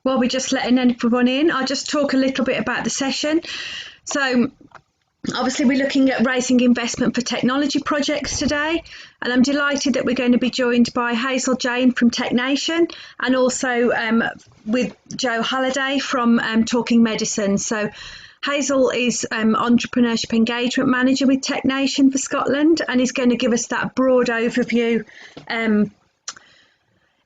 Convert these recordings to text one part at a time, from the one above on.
While we're just letting everyone in, I'll just talk a little bit about the session. So obviously we're looking at raising investment for technology projects today, and I'm delighted that we're going to be joined by Hazel Jane from Tech Nation, and also with Joe Halliday from Talking Medicine. So Hazel is Entrepreneurship Engagement Manager with Tech Nation for Scotland, and is going to give us that broad overview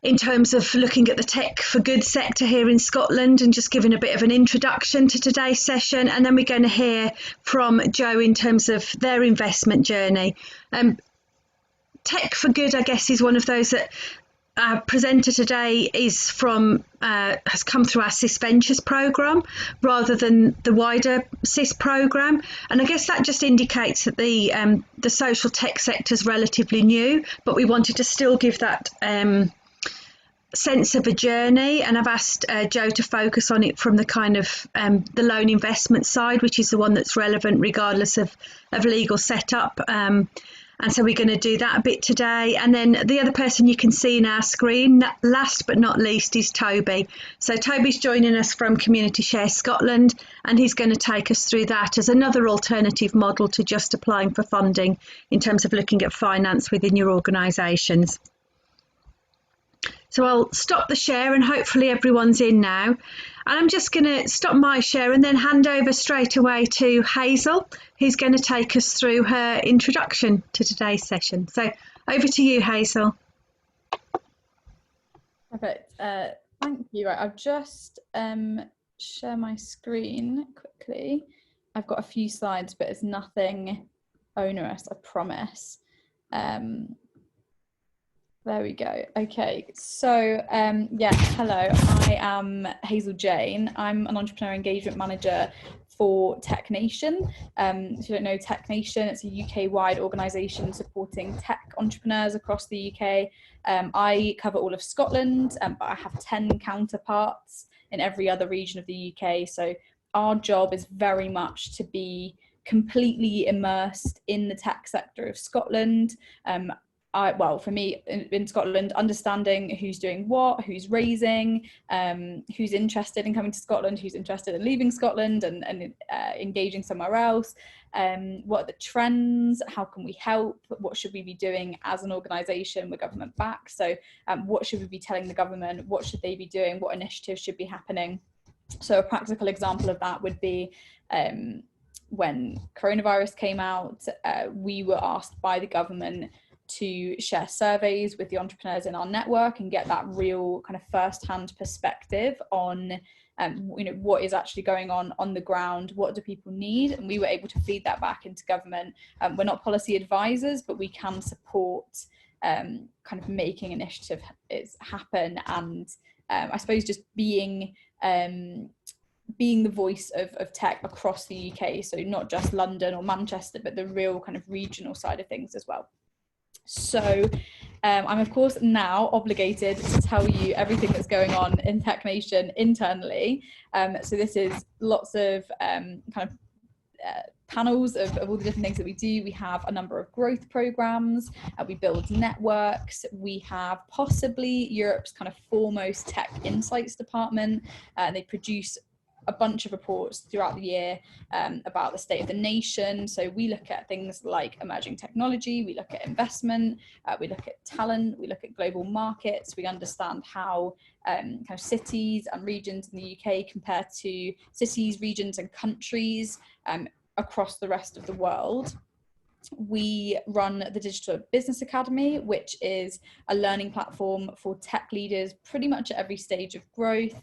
in terms of looking at the tech for good sector here in Scotland, and just giving a bit of an introduction to today's session. And then we're going to hear from Joe in terms of their investment journey. Tech for good, I guess, is one of those that our presenter today is from, has come through our CIS Ventures programme rather than the wider CIS programme. And I guess that just indicates that the social tech sector is relatively new, but we wanted to still give that sense of a journey, and I've asked Joe to focus on it from the kind of the loan investment side, which is the one that's relevant regardless of legal setup, and so we're going to do that a bit today. And then the other person you can see in our screen, last but not least, is Toby. So Toby's joining us from Community Share Scotland, and he's going to take us through that as another alternative model to just applying for funding in terms of looking at finance within your organisations. So I'll stop the share, and hopefully everyone's in now. And I'm just going to stop my share and then hand over straight away to Hazel, who's going to take us through her introduction to today's session. So over to you, Hazel. Perfect. Thank you. Right, I'll just share my screen quickly. I've got a few slides, but it's nothing onerous, I promise. There we go. Okay, so hello, I am Hazel Jane. I'm an Entrepreneur Engagement Manager for Tech Nation. If you don't know Tech Nation, it's a UK-wide organisation supporting tech entrepreneurs across the UK. I cover all of Scotland, but I have 10 counterparts in every other region of the UK. So our job is very much to be completely immersed in the tech sector of Scotland. For me in Scotland, understanding who's doing what, who's raising, who's interested in coming to Scotland, who's interested in leaving Scotland and engaging somewhere else, what are the trends, how can we help, what should we be doing as an organisation, we're government backed, so what should we be telling the government, what should they be doing, what initiatives should be happening. So a practical example of that would be when coronavirus came out, we were asked by the government to share surveys with the entrepreneurs in our network and get that real kind of first-hand perspective on what is actually going on the ground, what do people need, and we were able to feed that back into government. We're not policy advisors, but we can support kind of making initiative happen, and I suppose just being the voice of tech across the UK, so not just London or Manchester, but the real kind of regional side of things as well. So I'm of course now obligated to tell you everything that's going on in Tech Nation internally. So this is lots of panels of all the different things that we do. We have a number of growth programs, we build networks, we have possibly Europe's kind of foremost tech insights department, and they produce a bunch of reports throughout the year about the state of the nation. So we look at things like emerging technology, we look at investment, we look at talent, we look at global markets, we understand how kind of cities and regions in the UK compare to cities, regions and countries across the rest of the world. We run the Digital Business Academy, which is a learning platform for tech leaders pretty much at every stage of growth.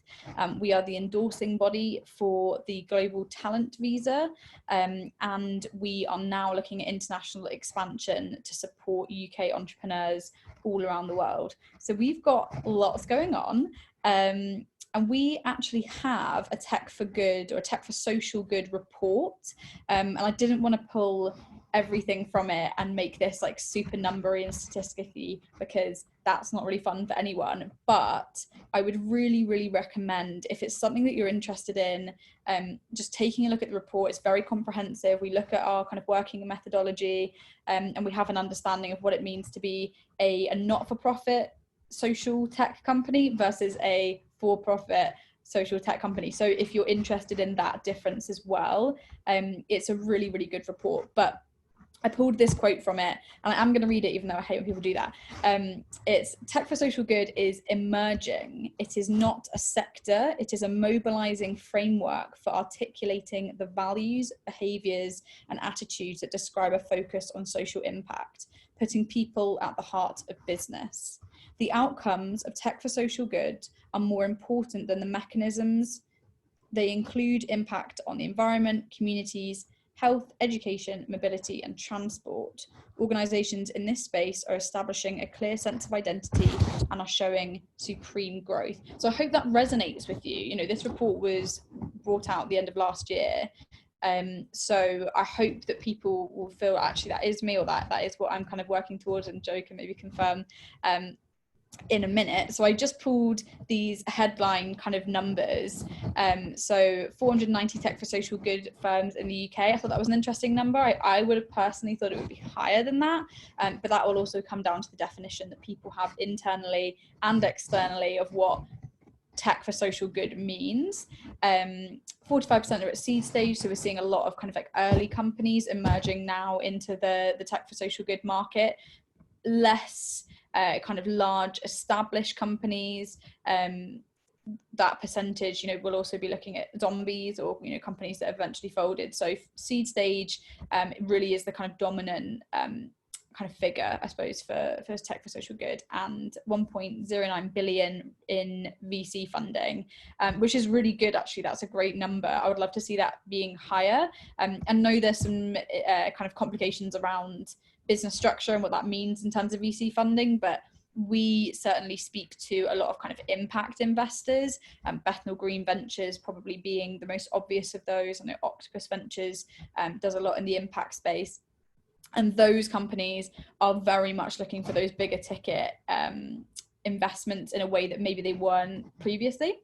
We are the endorsing body for the Global Talent Visa, and we are now looking at international expansion to support UK entrepreneurs all around the world. So we've got lots going on. And we actually have a Tech for Good or a Tech for Social Good report. And I didn't want to pull everything from it and make this like super numbery and statistically, because that's not really fun for anyone. But I would really, really recommend, if it's something that you're interested in, just taking a look at the report. It's very comprehensive. We look at our kind of working methodology, and we have an understanding of what it means to be a not-for-profit social tech company versus a for-profit social tech company. So if you're interested in that difference as well, it's a really, really good report. But I pulled this quote from it, and I'm going to read it even though I hate when people do that. It's tech for social good is emerging. It is not a sector. It is a mobilizing framework for articulating the values, behaviors, and attitudes that describe a focus on social impact, putting people at the heart of business. The outcomes of tech for social good are more important than the mechanisms. They include impact on the environment, communities, health, education, mobility, and transport. Organisations in this space are establishing a clear sense of identity and are showing supreme growth. So I hope that resonates with you. You know, this report was brought out at the end of last year. So I hope that people will feel actually that is me, or that is what I'm kind of working towards, and Joe can maybe confirm in a minute. So I just pulled these headline kind of numbers. So 490 tech for social good firms in the UK. I thought that was an interesting number. I would have personally thought it would be higher than that, but that will also come down to the definition that people have internally and externally of what tech for social good means. 45% are at seed stage, so we're seeing a lot of kind of like early companies emerging now into the tech for social good market. Less kind of large established companies. That percentage, you know, we'll also be looking at zombies, or, you know, companies that eventually folded. So seed stage really is the kind of dominant kind of figure, I suppose, for tech for social good, and 1.09 billion in VC funding, which is really good. Actually, that's a great number. I would love to see that being higher. And know there's some kind of complications around business structure and what that means in terms of VC funding, but we certainly speak to a lot of kind of impact investors, Bethnal Green Ventures probably being the most obvious of those. I know Octopus Ventures does a lot in the impact space, and those companies are very much looking for those bigger ticket investments in a way that maybe they weren't previously.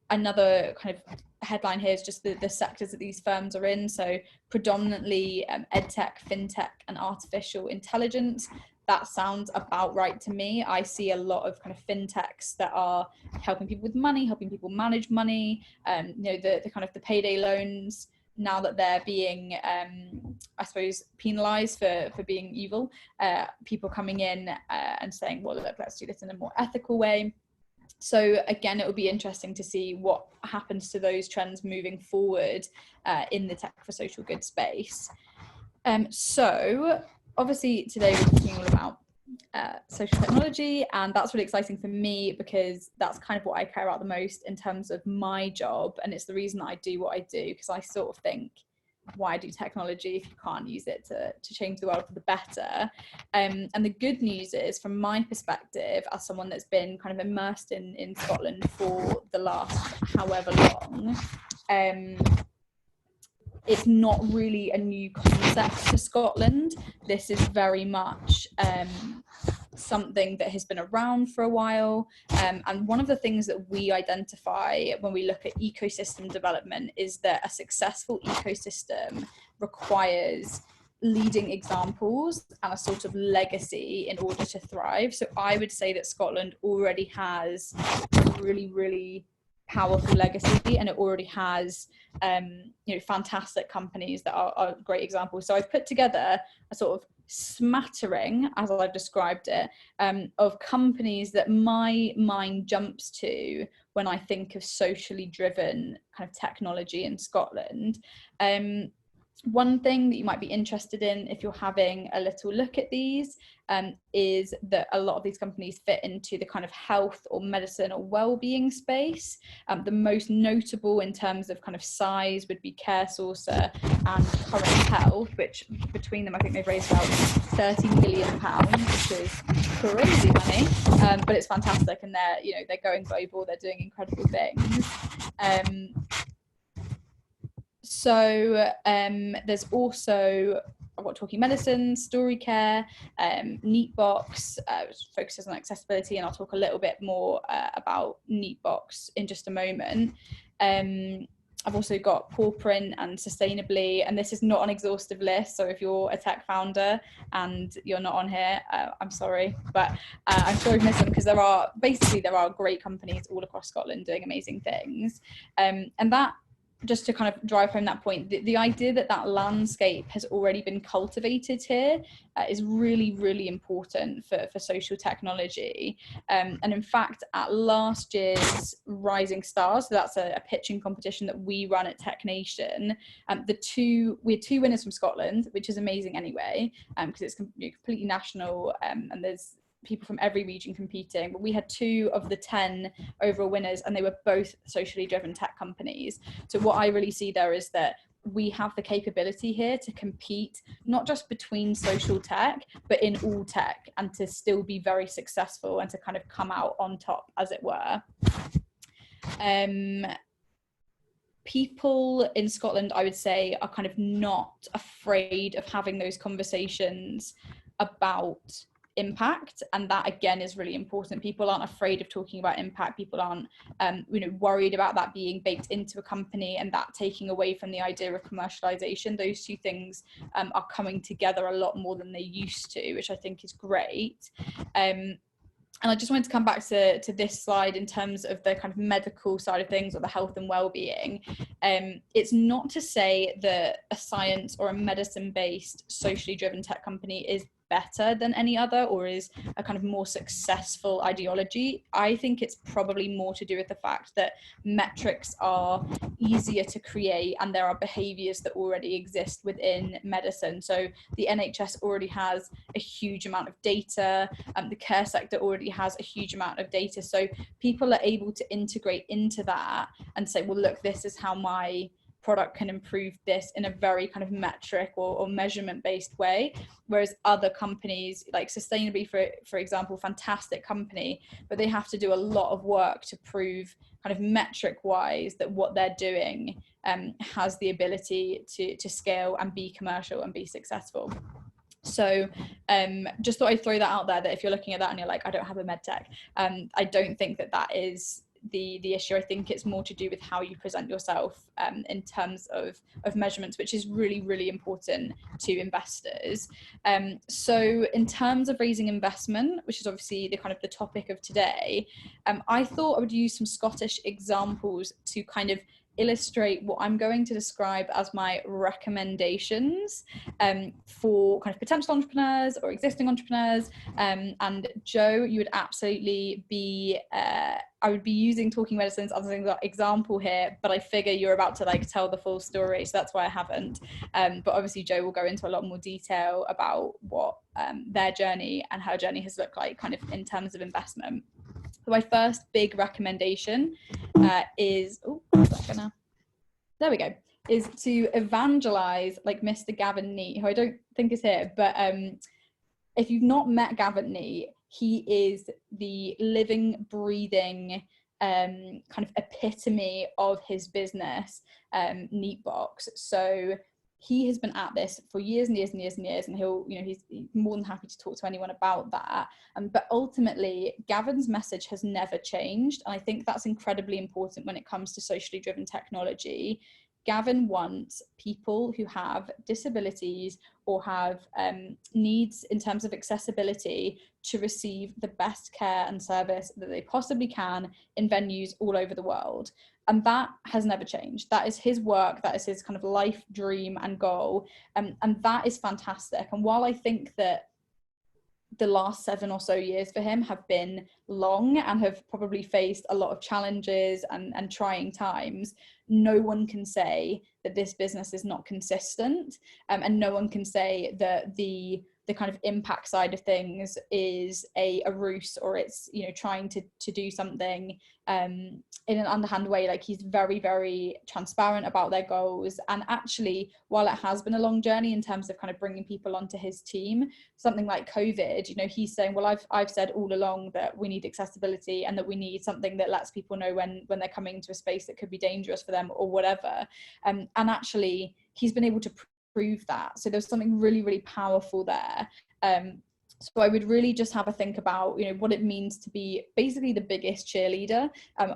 Another kind of headline here is just the sectors that these firms are in. So predominantly edtech, fintech, and artificial intelligence. That sounds about right to me. I see a lot of kind of fintechs that are helping people with money, helping people manage money. You know, the kind of the payday loans, now that they're being, I suppose, penalised for being evil. People coming in and saying, well, look, let's do this in a more ethical way. So again, it will be interesting to see what happens to those trends moving forward in the tech for social good space. So obviously today we're talking all about social technology, and that's really exciting for me because that's kind of what I care about the most in terms of my job, and it's the reason that I do what I do, because I sort of think, why do technology if you can't use it to change the world for the better? And the good news is, from my perspective, as someone that's been kind of immersed in Scotland for the last however long, it's not really a new concept to Scotland. This is very much something that has been around for a while. And one of the things that we identify when we look at ecosystem development is that a successful ecosystem requires leading examples and a sort of legacy in order to thrive. So I would say that Scotland already has a really, really powerful legacy, and it already has you know, fantastic companies that are great examples. So I've put together a sort of smattering, as I've described it, of companies that my mind jumps to when I think of socially driven kind of technology in Scotland. One thing that you might be interested in if you're having a little look at these is that a lot of these companies fit into the kind of health or medicine or well-being space. The most notable in terms of kind of size would be CareSaucer and Current Health, which between them I think they've raised about £30 million, which is crazy money, but it's fantastic, and they're going global, they're doing incredible things. So there's also, I've got Talking Medicine, Story Care, Neatbox, which focuses on accessibility, and I'll talk a little bit more about Neatbox in just a moment. I've also got paw print and sustainably, and this is not an exhaustive list. So if you're a tech founder and you're not on here, I'm sorry, but I'm sure you've missed them, because there are great companies all across Scotland doing amazing things. And that, just to kind of drive home that point, the idea that that landscape has already been cultivated here is really, really important for social technology. And in fact, at last year's Rising Stars, so that's a pitching competition that we run at Tech Nation, we had two winners from Scotland, which is amazing anyway, because it's completely national, and there's people from every region competing, but we had 2 of the 10 overall winners, and they were both socially driven tech companies. So what I really see there is that we have the capability here to compete, not just between social tech, but in all tech, and to still be very successful and to kind of come out on top, as it were. People in Scotland, I would say, are kind of not afraid of having those conversations about impact, and that again is really important. People aren't afraid of talking about impact. People aren't worried about that being baked into a company and that taking away from the idea of commercialization. Those two things are coming together a lot more than they used to, which I think is great. And I just wanted to come back to this slide in terms of the kind of medical side of things, or the health and well-being. It's not to say that a science or a medicine-based, socially driven tech company is better than any other, or is a kind of more successful ideology. I think it's probably more to do with the fact that metrics are easier to create, and there are behaviors that already exist within medicine. So the NHS already has a huge amount of data, the care sector already has a huge amount of data. So people are able to integrate into that and say, well, look, this is how my product can improve this in a very kind of metric or measurement based way. Whereas other companies, like Sustainably, for example, fantastic company, but they have to do a lot of work to prove kind of metric wise that what they're doing has the ability to scale and be commercial and be successful. So just thought I'd throw that out there, that if you're looking at that and you're like, I don't have a med tech, I don't think that is the issue. I think it's more to do with how you present yourself in terms of measurements, which is really, really important to investors. So in terms of raising investment, which is obviously the kind of the topic of today, I thought I would use some Scottish examples to kind of illustrate what I'm going to describe as my recommendations for kind of potential entrepreneurs or existing entrepreneurs. And Joe, you would absolutely be, I would be using Talking Medicines as an example here, but I figure you're about to like tell the full story, so that's why I haven't. But obviously Joe will go into a lot more detail about what their journey and her journey has looked like kind of in terms of investment. So my first big recommendation is, there we go, is to evangelize like Mr. Gavin Neate, who I don't think is here, but if you've not met Gavin Neate, he is the living, breathing kind of epitome of his business, Neatbox. So he has been at this for years and years and years and years, and he's more than happy to talk to anyone about that. But ultimately, Gavin's message has never changed, and I think that's incredibly important when it comes to socially driven technology. Gavin wants people who have disabilities or have needs in terms of accessibility to receive the best care and service that they possibly can in venues all over the world. And that has never changed. That is his work. That is his kind of life dream and goal. And that is fantastic. And while I think that the last 7 or so years for him have been long and have probably faced a lot of challenges and trying times, no one can say that this business is not consistent, and no one can say that the kind of impact side of things is a ruse, or it's trying to do something in an underhand way. Like, he's very, very transparent about their goals. And actually, while it has been a long journey in terms of kind of bringing people onto his team, something like COVID, he's saying, well, I've said all along that we need accessibility and that we need something that lets people know when they're coming into a space that could be dangerous for them or whatever. And actually, he's been able to prove that. So there's something really, really powerful there. So I would really just have a think about, what it means to be basically the biggest cheerleader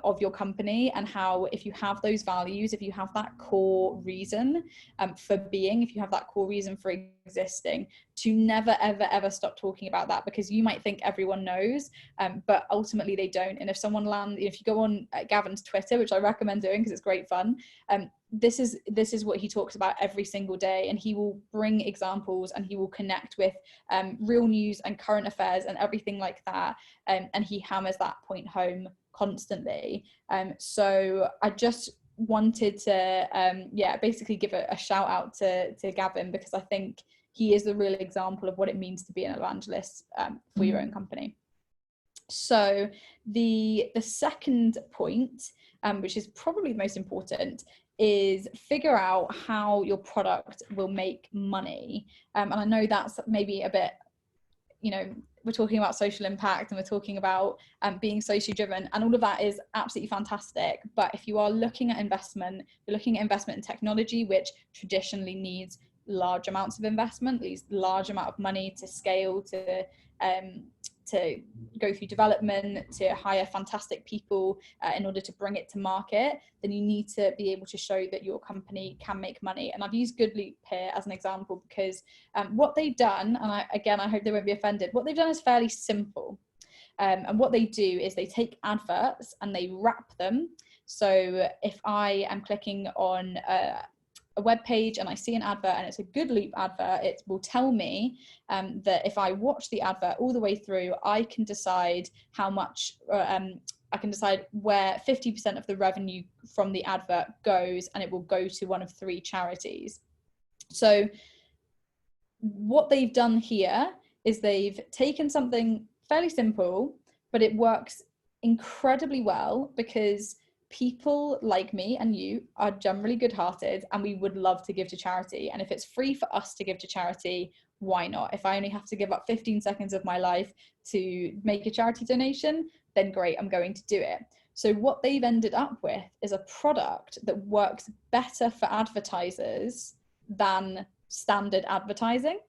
of your company, and how, if you have those values, if you have that core reason for being, if you have that core reason for existing, to never, ever, ever stop talking about that, because you might think everyone knows, but ultimately they don't. And if you go on Gavin's Twitter, which I recommend doing because it's great fun, this is what he talks about every single day, and he will bring examples, and he will connect with real news and current affairs and everything like that, and he hammers that point home constantly. So I just wanted to basically give a shout out to Gavin, because I think he is the real example of what it means to be an evangelist for your own company. So the second point, which is probably the most important, is figure out how your product will make money. And I know that's maybe a bit, we're talking about social impact, and we're talking about being socially driven, and all of that is absolutely fantastic. But if you are looking at investment, you're looking at investment in technology, which traditionally needs large amounts of investment, needs large amount of money to scale, to go through development, to hire fantastic people in order to bring it to market, then you need to be able to show that your company can make money. And I've used Goodloop here as an example, because what they've done, and I hope they won't be offended, what they've done is fairly simple. And what they do is they take adverts and they wrap them. So if I am clicking on a web page and I see an advert and it's a Goodloop advert, it will tell me that if I watch the advert all the way through, I can decide how much, I can decide where 50% of the revenue from the advert goes, and it will go to one of 3 charities. So what they've done here is they've taken something fairly simple, but it works incredibly well, because people like me and you are generally good-hearted, and we would love to give to charity. And if it's free for us to give to charity, why not? If I only have to give up 15 seconds of my life to make a charity donation, then great, I'm going to do it. So what they've ended up with is a product that works better for advertisers than standard advertising.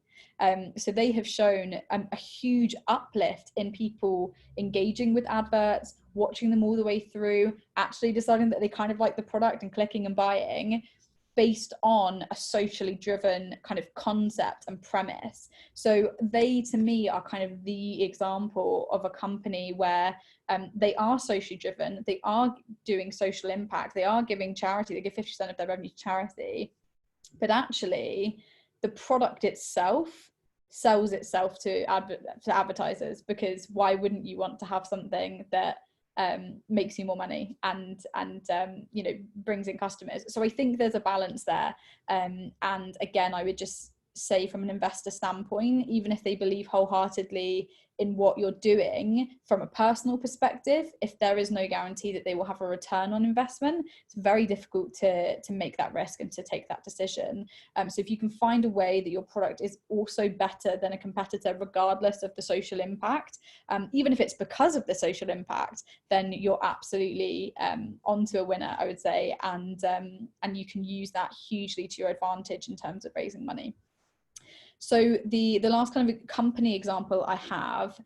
So they have shown a huge uplift in people engaging with adverts, watching them all the way through, actually deciding that they kind of like the product and clicking and buying, based on a socially driven kind of concept and premise. So they, to me, are kind of the example of a company where they are socially driven, they are doing social impact, they are giving charity, they give 50% of their revenue to charity, but actually the product itself sells itself to advertisers, because why wouldn't you want to have something that makes you more money and brings in customers? So I think there's a balance there, and again, I would just say, from an investor standpoint, even if they believe wholeheartedly in what you're doing from a personal perspective, if there is no guarantee that they will have a return on investment, it's very difficult to make that risk and to take that decision. So if you can find a way that your product is also better than a competitor, regardless of the social impact, even if it's because of the social impact, then you're absolutely onto a winner, I would say, and you can use that hugely to your advantage in terms of raising money. So the last kind of company example I have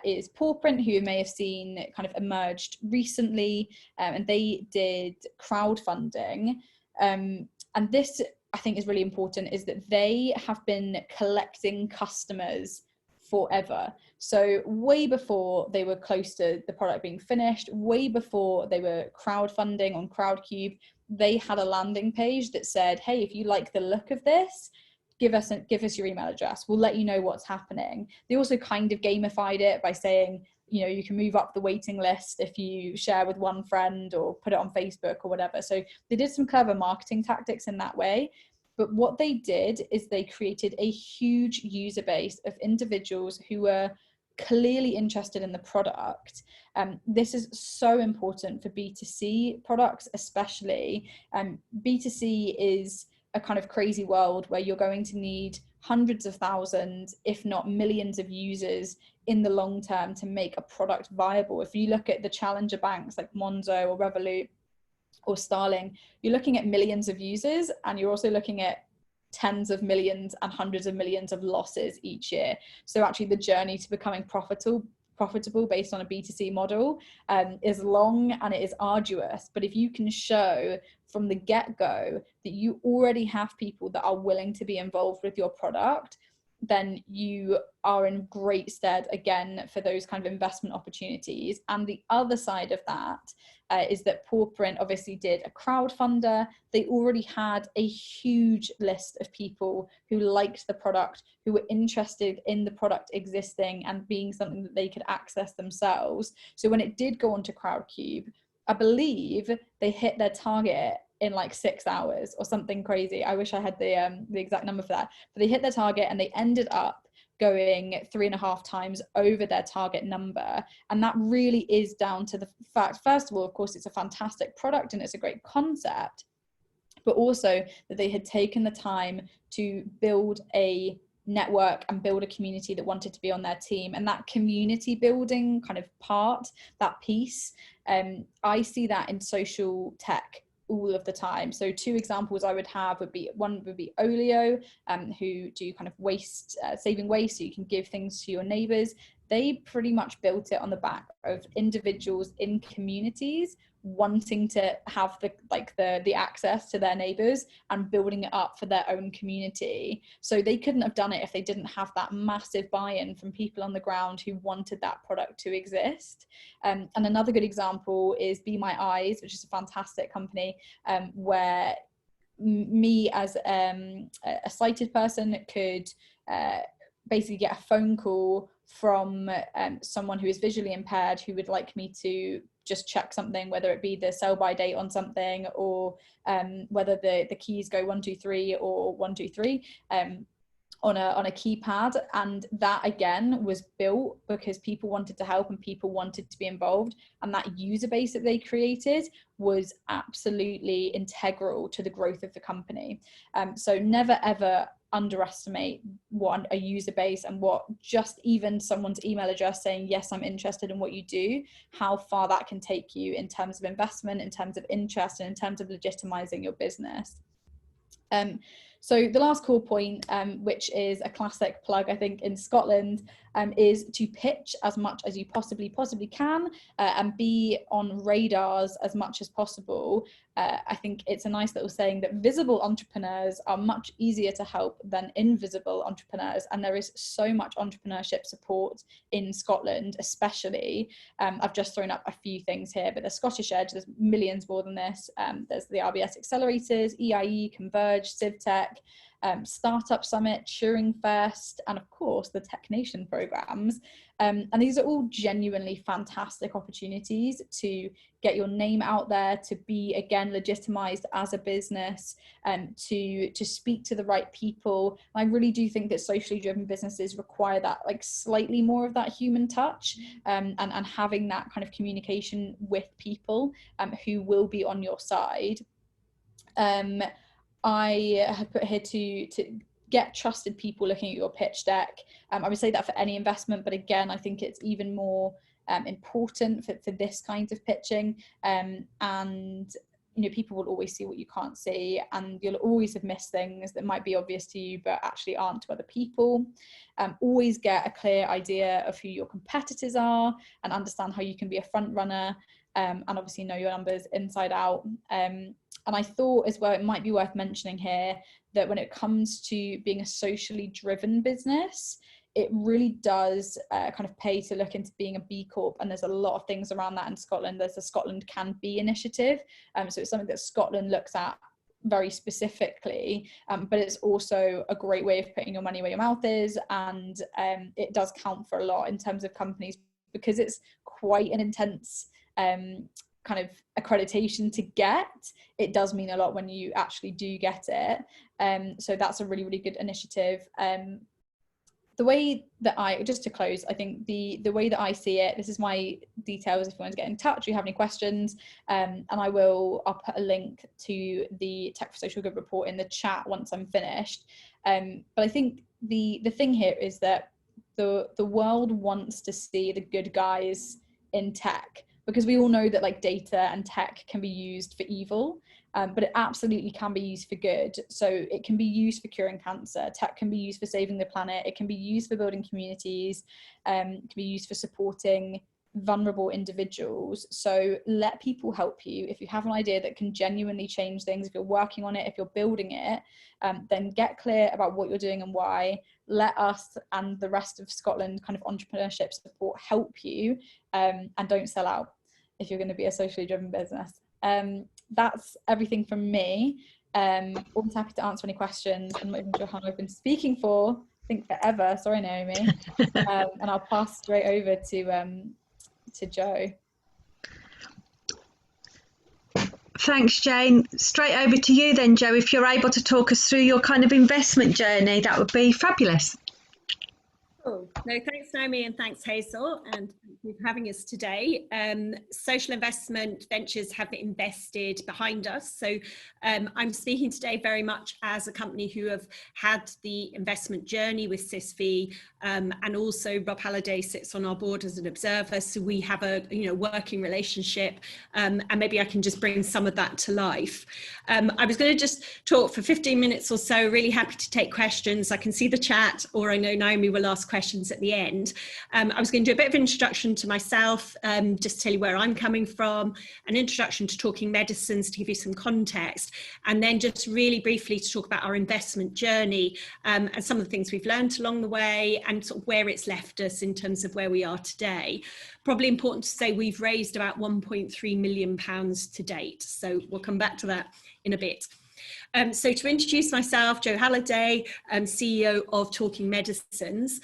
is Pawprint, who you may have seen kind of emerged recently, and they did crowdfunding. And this, I think, is really important, is that they have been collecting customers forever. So way before they were close to the product being finished, way before they were crowdfunding on Crowdcube, they had a landing page that said, hey, if you like the look of this, give us your email address, we'll let you know what's happening. They also kind of gamified it by saying, you can move up the waiting list if you share with one friend or put it on Facebook or whatever. So they did some clever marketing tactics in that way. But what they did is they created a huge user base of individuals who were clearly interested in the product. This is so important for B2C products, especially. B2C is a kind of crazy world where you're going to need hundreds of thousands, if not millions of users in the long term to make a product viable. If you look at the challenger banks like Monzo or Revolut or Starling, you're looking at millions of users, and you're also looking at tens of millions and hundreds of millions of losses each year. So actually the journey to becoming profitable based on a B2C model is long and it is arduous. But if you can show from the get-go that you already have people that are willing to be involved with your product, then you are in great stead again for those kind of investment opportunities. And the other side of that is that Paw Print obviously did a crowdfunder. They already had a huge list of people who liked the product, who were interested in the product existing and being something that they could access themselves. So when it did go onto Crowdcube, I believe they hit their target in like 6 hours or something crazy. I wish I had the exact number for that, but they hit their target and they ended up going 3.5 times over their target number. And that really is down to the fact, first of all, of course, it's a fantastic product and it's a great concept, but also that they had taken the time to build a network and build a community that wanted to be on their team. And that community building kind of part, that piece, I see that in social tech all of the time. So 2 examples I would have would be, one would be Olio, who do kind of waste, saving waste, so you can give things to your neighbors. They pretty much built it on the back of individuals in communities wanting to have the access to their neighbors and building it up for their own community. So they couldn't have done it if they didn't have that massive buy-in from people on the ground who wanted that product to exist. And another good example is Be My Eyes, which is a fantastic company where me as a sighted person could basically get a phone call from someone who is visually impaired who would like me to just check something, whether it be the sell by date on something, or whether the keys go 1 2 3 or 1 2 3 on a keypad. And that again was built because people wanted to help and people wanted to be involved, and that user base that they created was absolutely integral to the growth of the company. So never ever underestimate what a user base and what just even someone's email address saying, yes, I'm interested in what you do, how far that can take you in terms of investment, in terms of interest, and in terms of legitimizing your business. So the last core point, which is a classic plug, I think, in Scotland, is to pitch as much as you possibly can and be on radars as much as possible. I think it's a nice little saying that visible entrepreneurs are much easier to help than invisible entrepreneurs. And there is so much entrepreneurship support in Scotland, especially. I've just thrown up a few things here, but the Scottish Edge, there's millions more than this. There's the RBS Accelerators, EIE, Converge, CivTech, Startup Summit, Turing Fest, and of course the Tech Nation programs. And these are all genuinely fantastic opportunities to get your name out there, to be again legitimized as a business, and to speak to the right people. I really do think that socially driven businesses require that, like, slightly more of that human touch, and having that kind of communication with people who will be on your side. I have put here to get trusted people looking at your pitch deck. I would say that for any investment, but again, I think it's even more important for this kind of pitching. And you know, people will always see what you can't see, and you'll always have missed things that might be obvious to you but actually aren't to other people. Always get a clear idea of who your competitors are and understand how you can be a front runner, and obviously know your numbers inside out. And I thought as well, it might be worth mentioning here that when it comes to being a socially driven business, it really does kind of pay to look into being a B Corp. And there's a lot of things around that in Scotland. There's the Scotland Can Be initiative. So it's something that Scotland looks at very specifically, but it's also a great way of putting your money where your mouth is. And it does count for a lot in terms of companies, because it's quite an intense kind of accreditation to get. It does mean a lot when you actually do get it. So that's a really, really good initiative. The way that just to close, I think the way that I see it, this is my details if you want to get in touch, if you have any questions, and I'll put a link to the Tech for Social Good report in the chat once I'm finished. But I think the thing here is that the world wants to see the good guys in tech, because we all know that like data and tech can be used for evil, but it absolutely can be used for good. So it can be used for curing cancer, tech can be used for saving the planet, it can be used for building communities, it can be used for supporting vulnerable individuals. So let people help you. If you have an idea that can genuinely change things, if you're working on it, if you're building it, then get clear about what you're doing and why. Let us and the rest of Scotland kind of entrepreneurship support help you, and don't sell out if you're going to be a socially driven business. That's everything from me. Always happy to answer any questions. I'm not even sure how long I've been speaking for. I think forever. Sorry, Naomi. And I'll pass straight over to Joe. Thanks, Jane. Straight over to you then, Joe. If you're able to talk us through your kind of investment journey, that would be fabulous. Cool. No, thanks, Naomi, and thanks, Hazel, and thank you for having us today. Social investment ventures have invested behind us. So I'm speaking today very much as a company who have had the investment journey with SISV, and also Rob Halliday sits on our board as an observer. So we have a working relationship, and maybe I can just bring some of that to life. I was going to just talk for 15 minutes or so, really happy to take questions. I can see the chat, or I know Naomi will ask questions at the end. I was going to do a bit of introduction to myself, just tell you where I'm coming from, an introduction to Talking Medicines to give you some context, and then just really briefly to talk about our investment journey, and some of the things we've learned along the way and sort of where it's left us in terms of where we are today. Probably important to say we've raised about £1.3 million to date, so we'll come back to that in a bit. So to introduce myself, Joe Halliday, CEO of Talking Medicines.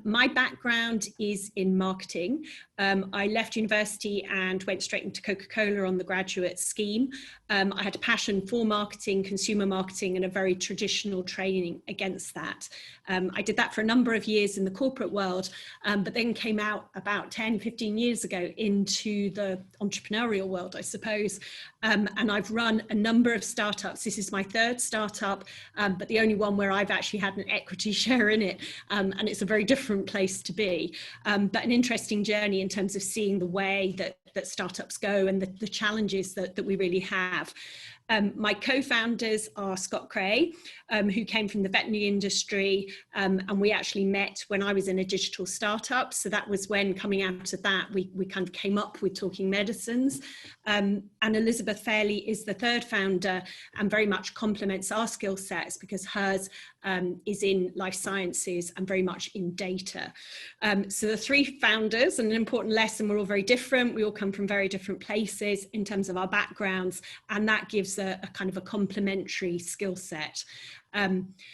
My background is in marketing. I left university and went straight into Coca-Cola on the graduate scheme. I had a passion for marketing, consumer marketing, and a very traditional training against that. I did that for a number of years in the corporate world, but then came out about 10, 15 years ago into the entrepreneurial world, I suppose. And I've run a number of startups. This is my third startup, but the only one where I've actually had an equity share in it. And it's a very different place to be, but an interesting journey in terms of seeing the way that startups go and the challenges that we really have. My co-founders are Scott Cray, who came from the veterinary industry, and we actually met when I was in a digital startup. So that was when, coming out of that, we kind of came up with Talking Medicines. And Elizabeth Fairley is the third founder and very much complements our skill sets because hers is in life sciences and very much in data. So the three founders, and an important lesson, we're all very different. We all come from very different places in terms of our backgrounds, and that gives a kind of a complementary skill set.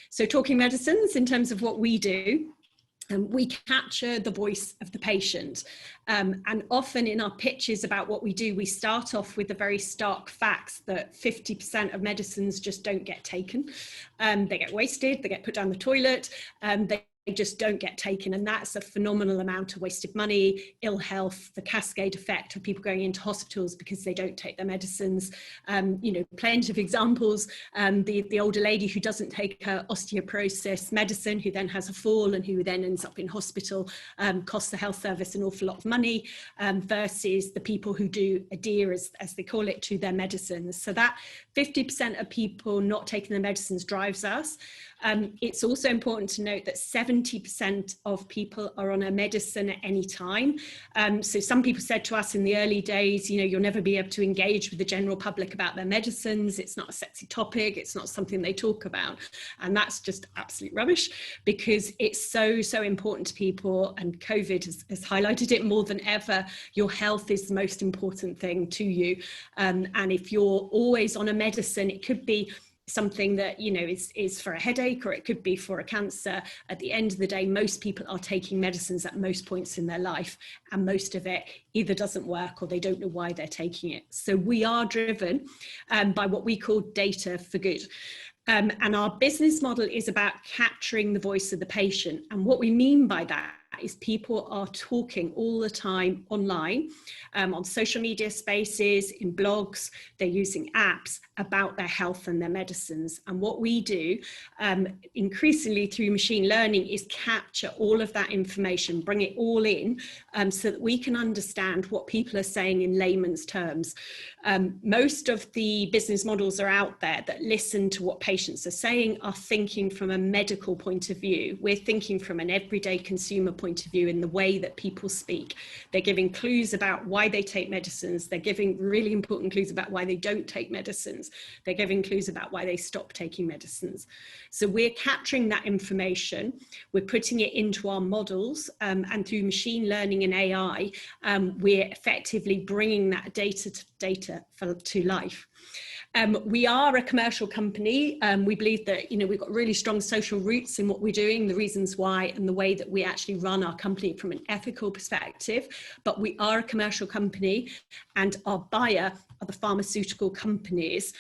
So Talking Medicines, in terms of what we do, we capture the voice of the patient. And often in our pitches about what we do, we start off with the very stark facts that 50% of medicines just don't get taken. They get wasted, they get put down the toilet, they just don't get taken, and that's a phenomenal amount of wasted money, ill health, the cascade effect of people going into hospitals because they don't take their medicines. Plenty of examples. The older lady who doesn't take her osteoporosis medicine, who then has a fall and who then ends up in hospital, costs the health service an awful lot of money, versus the people who do adhere, as they call it, to their medicines. So that 50% of people not taking their medicines drives us. It's also important to note that 70% of people are on a medicine at any time. So some people said to us in the early days, you'll never be able to engage with the general public about their medicines. It's not a sexy topic. It's not something they talk about. And that's just absolute rubbish because it's so, so important to people. And COVID has highlighted it more than ever. Your health is the most important thing to you. And if you're always on a medicine, it could be something that is for a headache, or it could be for a cancer. At the end of the day, most people are taking medicines at most points in their life, and most of it either doesn't work or they don't know why they're taking it. So we are driven by what we call data for good. And our business model is about capturing the voice of the patient. And what we mean by that is people are talking all the time online, on social media spaces, in blogs, they're using apps about their health and their medicines. And what we do increasingly through machine learning is capture all of that information, bring it all in, so that we can understand what people are saying in layman's terms. Most of the business models are out there that listen to what patients are saying, are thinking from a medical point of view. We're thinking from an everyday consumer point of view in the way that people speak. They're giving clues about why they take medicines. They're giving really important clues about why they don't take medicines. They're giving clues about why they stop taking medicines. So we're capturing that information, we're putting it into our models, and through machine learning and AI, we're effectively bringing that data to life. We are a commercial company. We believe that, we've got really strong social roots in what we're doing, the reasons why, and the way that we actually run our company from an ethical perspective. But we are a commercial company, and our buyer are the pharmaceutical companies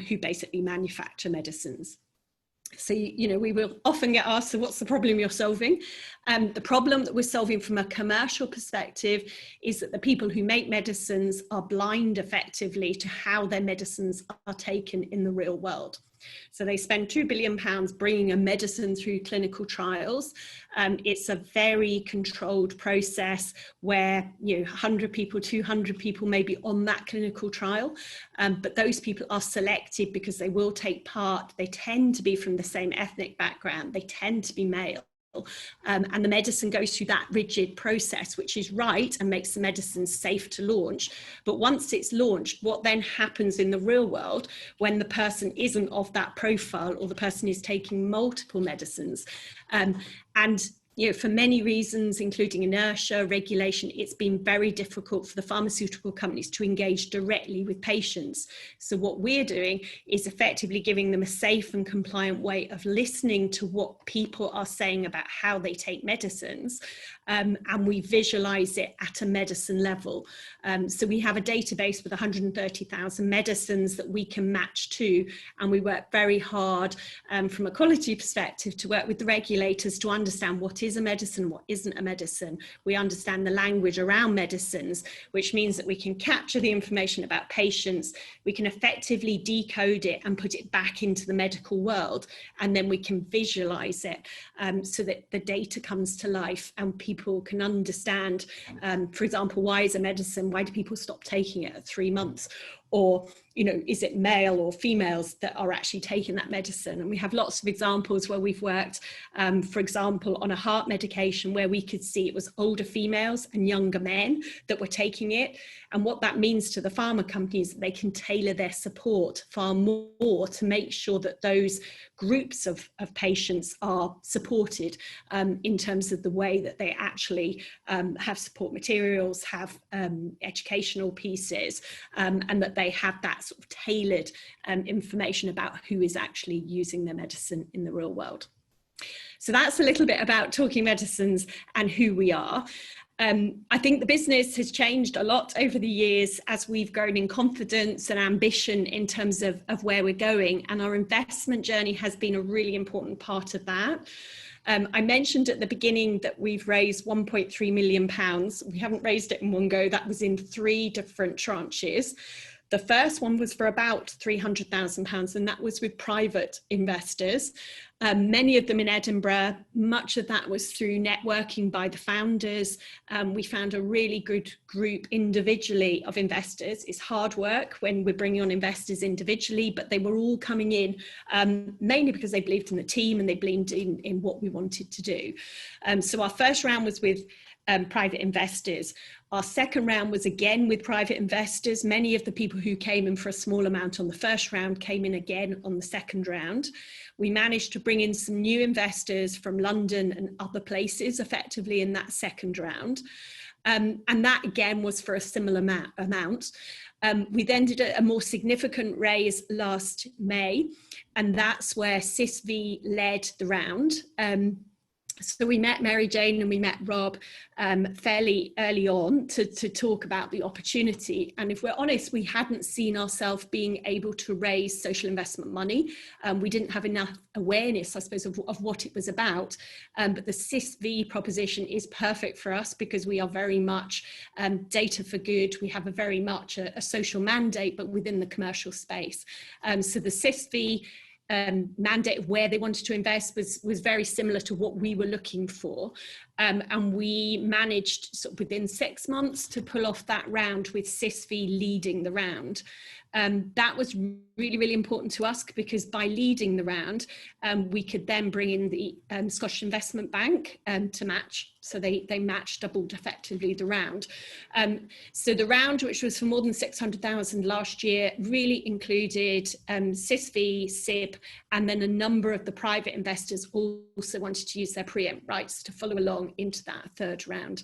who basically manufacture medicines. So, we will often get asked, so what's the problem you're solving? The problem that we're solving from a commercial perspective is that the people who make medicines are blind effectively to how their medicines are taken in the real world. So they spend £2 billion bringing a medicine through clinical trials. It's a very controlled process where 100 people, 200 people may be on that clinical trial, but those people are selected because they will take part. They tend to be from the same ethnic background. They tend to be male. And the medicine goes through that rigid process, which is right and makes the medicine safe to launch. But once it's launched, what then happens in the real world when the person isn't of that profile, or the person is taking multiple medicines? For many reasons, including inertia, regulation, it's been very difficult for the pharmaceutical companies to engage directly with patients. So what we're doing is effectively giving them a safe and compliant way of listening to what people are saying about how they take medicines, and we visualize it at a medicine level. So we have a database with 130,000 medicines that we can match to, and we work very hard from a quality perspective to work with the regulators to understand what is a medicine, what isn't a medicine. We understand the language around medicines, which means that we can capture the information about patients, we can effectively decode it and put it back into the medical world, and then we can visualize it so that the data comes to life and people can understand, for example, why is a medicine, why do people stop taking it at 3 months? Or, is it male or females that are actually taking that medicine? And we have lots of examples where we've worked, for example, on a heart medication where we could see it was older females and younger men that were taking it. And what that means to the pharma companies, they can tailor their support far more to make sure that those groups of patients are supported in terms of the way that they actually have support materials, have educational pieces, and that they have that sort of tailored information about who is actually using their medicine in the real world. So that's a little bit about Talking Medicines and who we are. I think the business has changed a lot over the years as we've grown in confidence and ambition in terms of where we're going, and our investment journey has been a really important part of that. I mentioned at the beginning that we've raised £1.3 million. We haven't raised it in one go. That was in 3 different tranches. The first one was for about £300,000, and that was with private investors, many of them in Edinburgh. Much of that was through networking by the founders. We found a really good group individually of investors. It's hard work when we're bringing on investors individually, but they were all coming in mainly because they believed in the team and they believed in what we wanted to do. So our first round was with private investors. Our second round was again with private investors. Many of the people who came in for a small amount on the first round came in again on the second round. We managed to bring in some new investors from London and other places effectively in that second round. And that again was for a similar amount. We then did a more significant raise last May, and that's where CISV led the round. So we met Mary Jane and we met Rob fairly early on to talk about the opportunity. And if we're honest, we hadn't seen ourselves being able to raise social investment money. We didn't have enough awareness, I suppose, of what it was about. But the SISV proposition is perfect for us because we are very much data for good. We have a very much a social mandate, but within the commercial space. So the SISV mandate of where they wanted to invest was very similar to what we were looking for, and we managed sort of within 6 months to pull off that round with SISV leading the round. That was really, really important to us because by leading the round, we could then bring in the Scottish Investment Bank to match. So they matched, doubled effectively the round. So the round, which was for more than 600,000 last year, really included SISV, SIB, and then a number of the private investors also wanted to use their preempt rights to follow along into that third round.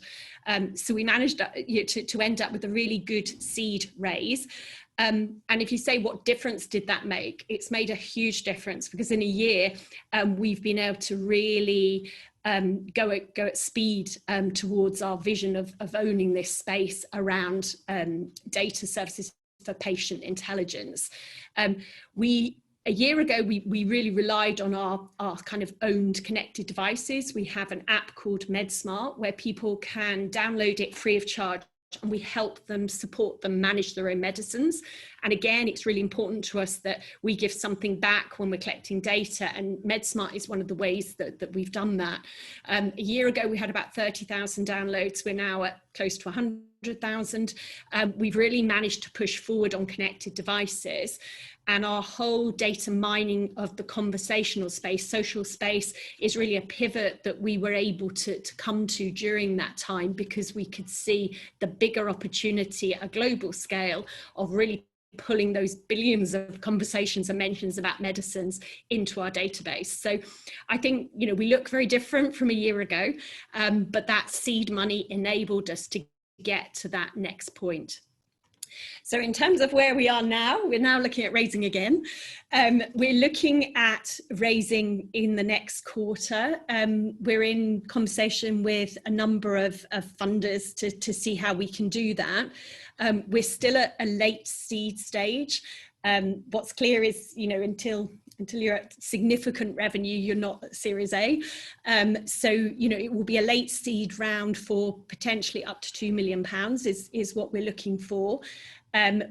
So we managed to end up with a really good seed raise. And if you say what difference did that make, it's made a huge difference because in a year we've been able to really go at speed towards our vision of owning this space around data services for patient intelligence. A year ago, we really relied on our kind of owned connected devices. We have an app called MedSmart where people can download it free of charge, and we help them, support them manage their own medicines. And again, it's really important to us that we give something back when we're collecting data, and MedSmart is one of the ways that we've done that. A year ago, we had about 30,000 downloads. We're now at close to 100,000. We've really managed to push forward on connected devices. And our whole data mining of the conversational space, social space, is really a pivot that we were able to come to during that time because we could see the bigger opportunity at a global scale of really pulling those billions of conversations and mentions about medicines into our database. So I think, you know, we look very different from a year ago, but that seed money enabled us to get to that next point. So in terms of where we are now, we're now looking at raising again. We're looking at raising in the next quarter. We're in conversation with a number of funders to see how we can do that. We're still at a late seed stage. What's clear is, you know, until you're at significant revenue, you're not at Series A. So, you know, it will be a late seed round for potentially up to £2 million is what we're looking for.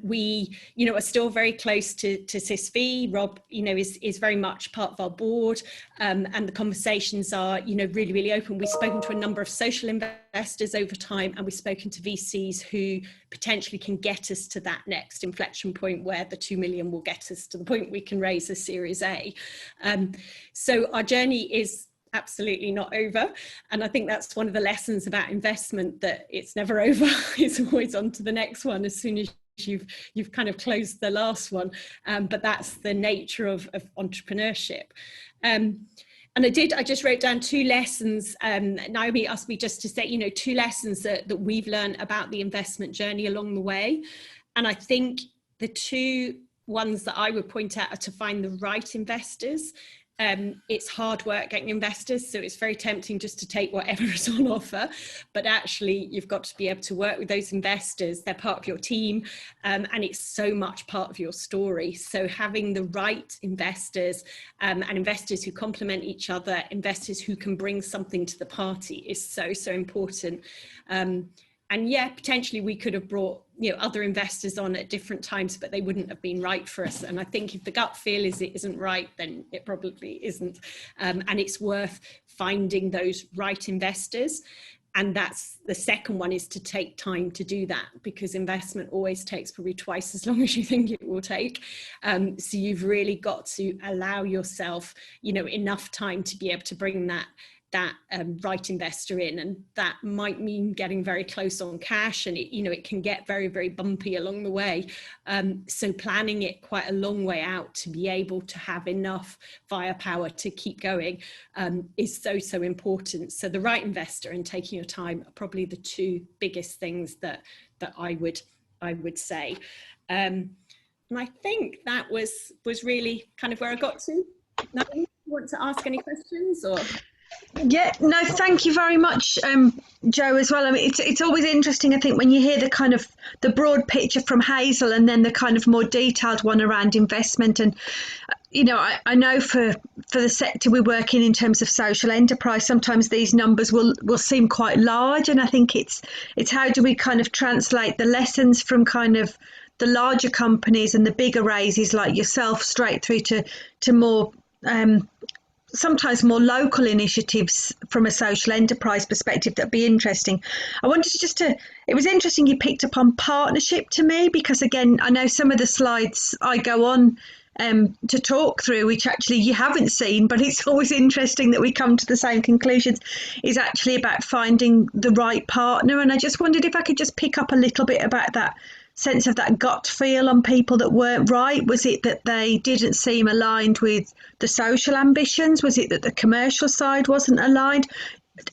We, you know, are still very close to SISV. Rob, you know, is very much part of our board, and the conversations are, you know, really, really open. We've spoken to a number of social investors over time, and we've spoken to VCs who potentially can get us to that next inflection point where the 2 million will get us to the point we can raise a Series A. So our journey is absolutely not over, and I think that's one of the lessons about investment, that it's never over. It's always on to the next one as soon as you've kind of closed the last one, but that's the nature of entrepreneurship. And I just wrote down 2 lessons. Naomi asked me just to say, you know, 2 lessons that we've learned about the investment journey along the way. And I think the 2 ones that I would point out are to find the right investors. It's hard work getting investors, so it's very tempting just to take whatever is on offer, but actually you've got to be able to work with those investors. They're part of your team, and it's so much part of your story. So having the right investors, and investors who complement each other, investors who can bring something to the party, is so, so important. And yeah, potentially we could have brought, you know, other investors on at different times, but they wouldn't have been right for us. And I think if the gut feel is it isn't right, then it probably isn't. And it's worth finding those right investors. And that's the second one, is to take time to do that, because investment always takes probably twice as long as you think it will take. So you've really got to allow yourself, you know, enough time to be able to bring that right investor in, and that might mean getting very close on cash, and it, you know, it can get very, very bumpy along the way. So planning it quite a long way out to be able to have enough firepower to keep going is so, so important. So the right investor and taking your time are probably the 2 biggest things that I would say. And I think that was really kind of where I got to. Now, you want to ask any questions or? Yeah, no, thank you very much, Joe, as well. I mean, it's always interesting, I think, when you hear the kind of the broad picture from Hazel and then the kind of more detailed one around investment. And I know for the sector we work in terms of social enterprise, sometimes these numbers will seem quite large, and I think it's how do we kind of translate the lessons from kind of the larger companies and the bigger raises like yourself straight through to more sometimes more local initiatives from a social enterprise perspective. That'd be interesting. I wanted to it was interesting you picked up on partnership to me, because again, I know some of the slides I go on to talk through, which actually you haven't seen, but it's always interesting that we come to the same conclusions, is actually about finding the right partner. And I just wondered if I could just pick up a little bit about that sense of that gut feel on people that weren't right. Was it that they didn't seem aligned with the social ambitions? Was it that the commercial side wasn't aligned?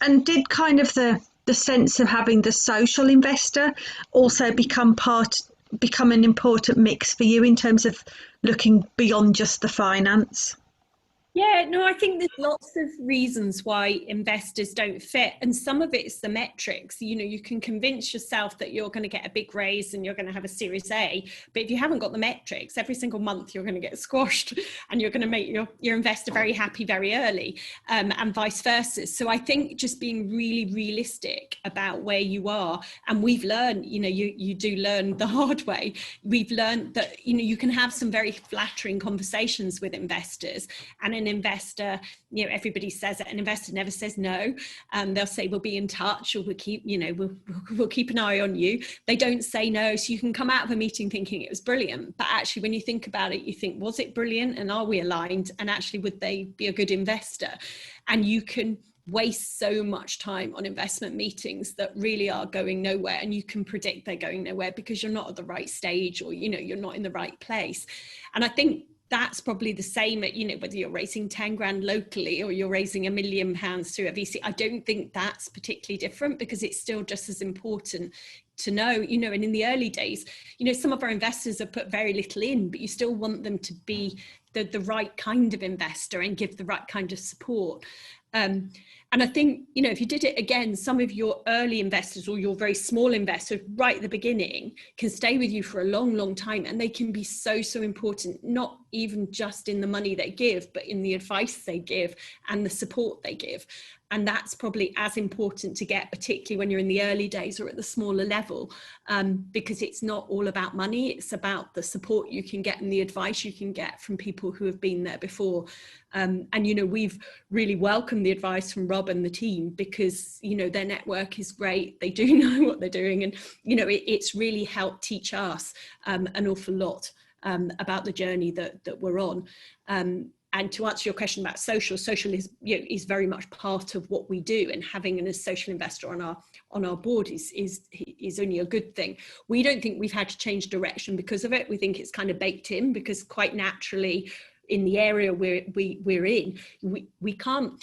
And did kind of the sense of having the social investor also become an important mix for you in terms of looking beyond just the finance? Yeah, no, I think there's lots of reasons why investors don't fit. And some of it is the metrics. You can convince yourself that you're going to get a big raise and you're going to have a Series A. But if you haven't got the metrics, every single month you're going to get squashed and you're going to make your investor very happy very early, and vice versa. So I think just being really realistic about where you are. And we've learned, you do learn the hard way. We've learned that, you can have some very flattering conversations with investors, and an investor, everybody says it, an investor never says no. They'll say we'll be in touch, or we'll keep an eye on you. They don't say no. So you can come out of a meeting thinking it was brilliant, but actually when you think about it, you think, was it brilliant, and are we aligned, and actually would they be a good investor? And you can waste so much time on investment meetings that really are going nowhere, and you can predict they're going nowhere because you're not at the right stage, or you're not in the right place. And I think that's probably the same at, whether you're raising 10 grand locally or you're raising £1 million through a VC. I don't think that's particularly different, because it's still just as important to know, and in the early days, some of our investors have put very little in, but you still want them to be the right kind of investor and give the right kind of support. And I think, if you did it again, some of your early investors or your very small investors right at the beginning can stay with you for a long, long time. And they can be so, so important, not even just in the money they give, but in the advice they give and the support they give. And that's probably as important to get, particularly when you're in the early days or at the smaller level, because it's not all about money. It's about the support you can get and the advice you can get from people who have been there before. And, we've really welcomed the advice from Rob and the team, because, their network is great. They do know what they're doing. And, it's really helped teach us an awful lot about the journey that we're on. And to answer your question about social is very much part of what we do, and having a social investor on our board is only a good thing. We don't think we've had to change direction because of it. We think it's kind of baked in, because quite naturally, in the area we're in, we can't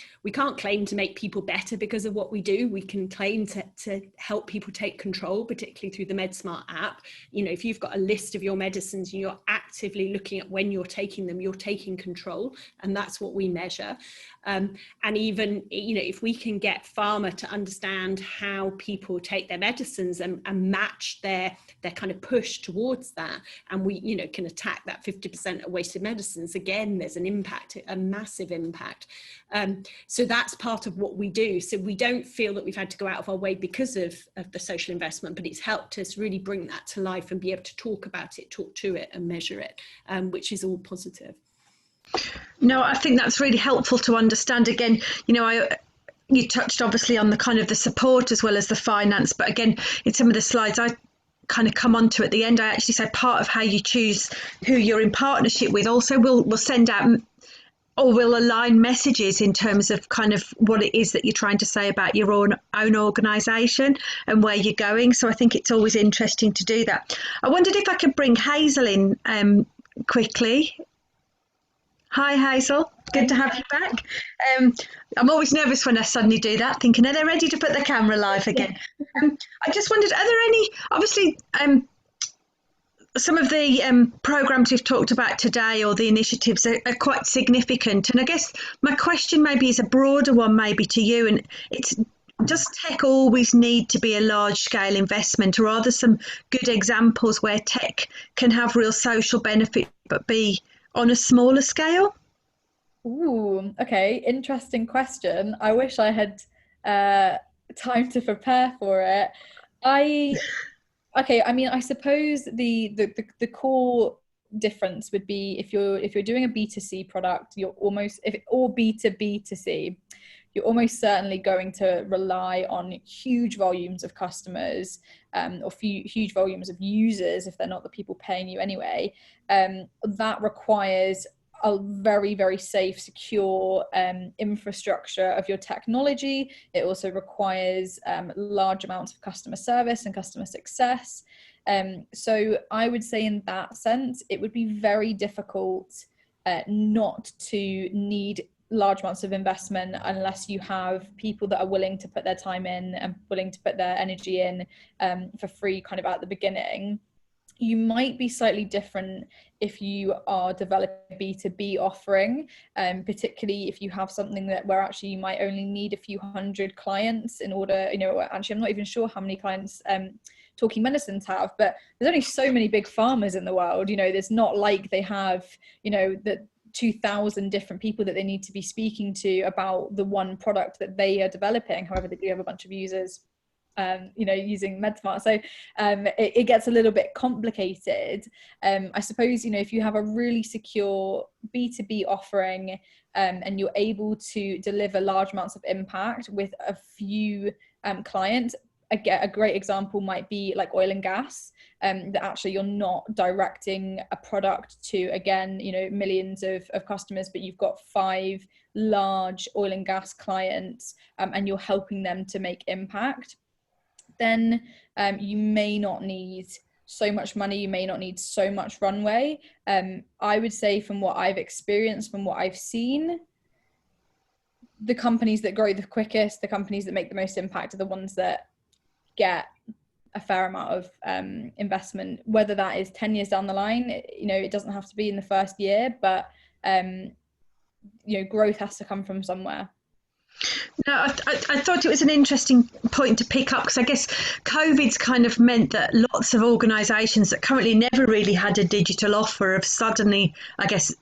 claim to make people better because of what we do. We can claim to help people take control, particularly through the MedSmart app. If you've got a list of your medicines and you're actively looking at when you're taking them, you're taking control, and that's what we measure. And even, if we can get pharma to understand how people take their medicines and match their kind of push towards that, and we, can attack that 50% of wasted medicines, again, there's an impact, a massive impact. So that's part of what we do. So we don't feel that we've had to go out of our way because of the social investment, but it's helped us really bring that to life and be able to talk about it, talk to it and measure it, which is all positive. No, I think that's really helpful to understand. Again, you touched obviously on the kind of the support as well as the finance, but again, in some of the slides I kind of come on to at the end, I actually say part of how you choose who you're in partnership with also will send out or will align messages in terms of kind of what it is that you're trying to say about your own organisation and where you're going. So I think it's always interesting to do that. I wondered if I could bring Hazel in quickly. Hi, Hazel. Good to have you back. I'm always nervous when I suddenly do that, thinking, are they ready to put the camera live again? I just wondered, are there any, obviously, some of the programs we've talked about today, or the initiatives, are quite significant. And I guess my question maybe is a broader one, maybe to you. And it's, does tech always need to be a large scale investment, or are there some good examples where tech can have real social benefit but be on a smaller scale? Ooh, okay, interesting question. I wish I had time to prepare for it. I Okay, I mean, I suppose the core difference would be if you're doing a B2C product, you're almost if or B2B2C, you're almost certainly going to rely on huge volumes of customers, or huge volumes of users if they're not the people paying you anyway. That requires a very, very safe, secure infrastructure of your technology. It also requires large amounts of customer service and customer success. So I would say in that sense, it would be very difficult not to need large amounts of investment unless you have people that are willing to put their time in and willing to put their energy in for free kind of at the beginning. You might be slightly different if you are developing a B2B offering, particularly if you have something that where actually you might only need a few hundred clients in order, actually I'm not even sure how many clients Talking Medicines have, but there's only so many big pharmas in the world. There's not like they have, the 2,000 different people that they need to be speaking to about the one product that they are developing. However, they do have a bunch of users using MedSmart. So it gets a little bit complicated. I suppose, if you have a really secure B2B offering and you're able to deliver large amounts of impact with a few clients, a great example might be like oil and gas, that actually you're not directing a product to, again, millions of customers, but you've got 5 large oil and gas clients, and you're helping them to make impact. Then you may not need so much money, you may not need so much runway. I would say from what I've experienced, from what I've seen, the companies that grow the quickest, the companies that make the most impact are the ones that get a fair amount of investment, whether that is 10 years down the line. It doesn't have to be in the first year, but growth has to come from somewhere. No, I thought it was an interesting point to pick up, because I guess COVID's kind of meant that lots of organisations that currently never really had a digital offer have suddenly, I guess,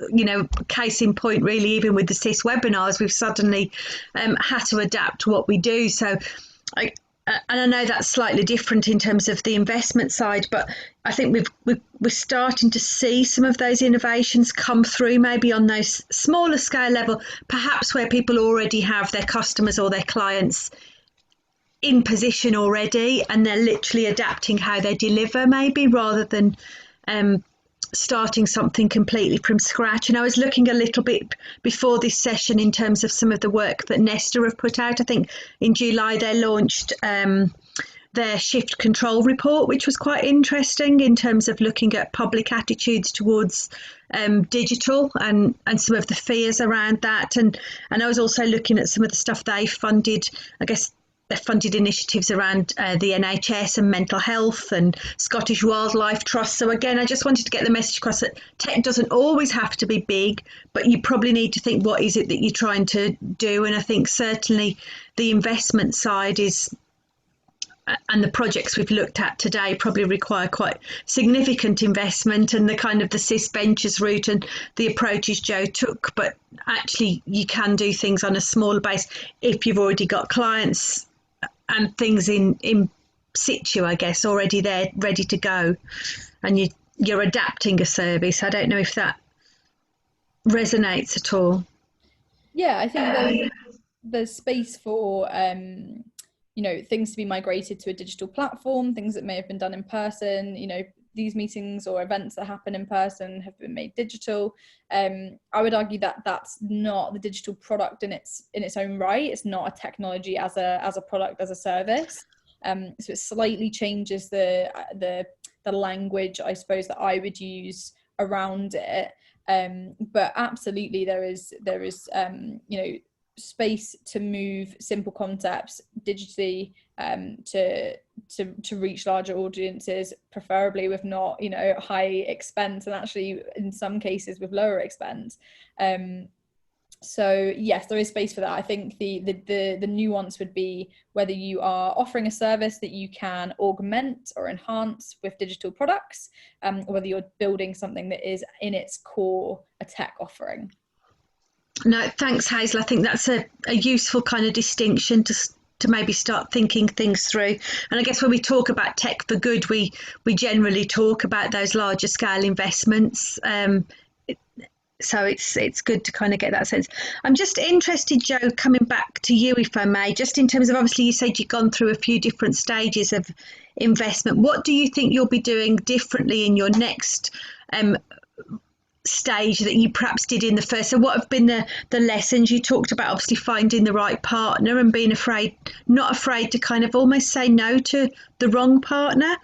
case in point really, even with the CIS webinars, we've suddenly had to adapt what we do. So and I know that's slightly different in terms of the investment side, but I think we're starting to see some of those innovations come through, maybe on those smaller scale level, perhaps where people already have their customers or their clients in position already, and they're literally adapting how they deliver, maybe, rather than starting something completely from scratch. And I was looking a little bit before this session in terms of some of the work that Nesta have put out. I think in July they launched their shift control report, which was quite interesting in terms of looking at public attitudes towards digital and some of the fears around that. And I was also looking at some of the stuff they funded. I guess they've funded initiatives around the NHS and mental health and Scottish Wildlife Trust. So again, I just wanted to get the message across that tech doesn't always have to be big, but you probably need to think, what is it that you're trying to do? And I think certainly the investment side is, and the projects we've looked at today probably require quite significant investment, and the kind of the CIS Ventures route and the approaches Joe took. But actually you can do things on a smaller base if you've already got clients and things in situ, I guess, already there, ready to go, and you're adapting a service. I don't know if that resonates at all. Yeah, I think there's space for things to be migrated to a digital platform, things that may have been done in person. These meetings or events that happen in person have been made digital. I would argue that that's not the digital product in its own right. It's not a technology as a product, as a service. So it slightly changes the language, I suppose, that I would use around it. But absolutely, there is space to move simple concepts digitally to to reach larger audiences, preferably with not, you know, high expense, and actually in some cases with lower expense. So yes, there is space for that. I think the nuance would be whether you are offering a service that you can augment or enhance with digital products, or whether you're building something that is in its core a tech offering. No, thanks, Hazel. I think that's a useful kind of distinction to maybe start thinking things through. And I guess when we talk about tech for good, we generally talk about those larger scale investments. So it's good to kind of get that sense. I'm just interested, Joe, coming back to you, if I may, just in terms of, obviously you said you've gone through a few different stages of investment. What do you think you'll be doing differently in your next stage that you perhaps did in the first? So what have been the lessons? You talked about obviously finding the right partner and being not afraid to kind of almost say no to the wrong partner.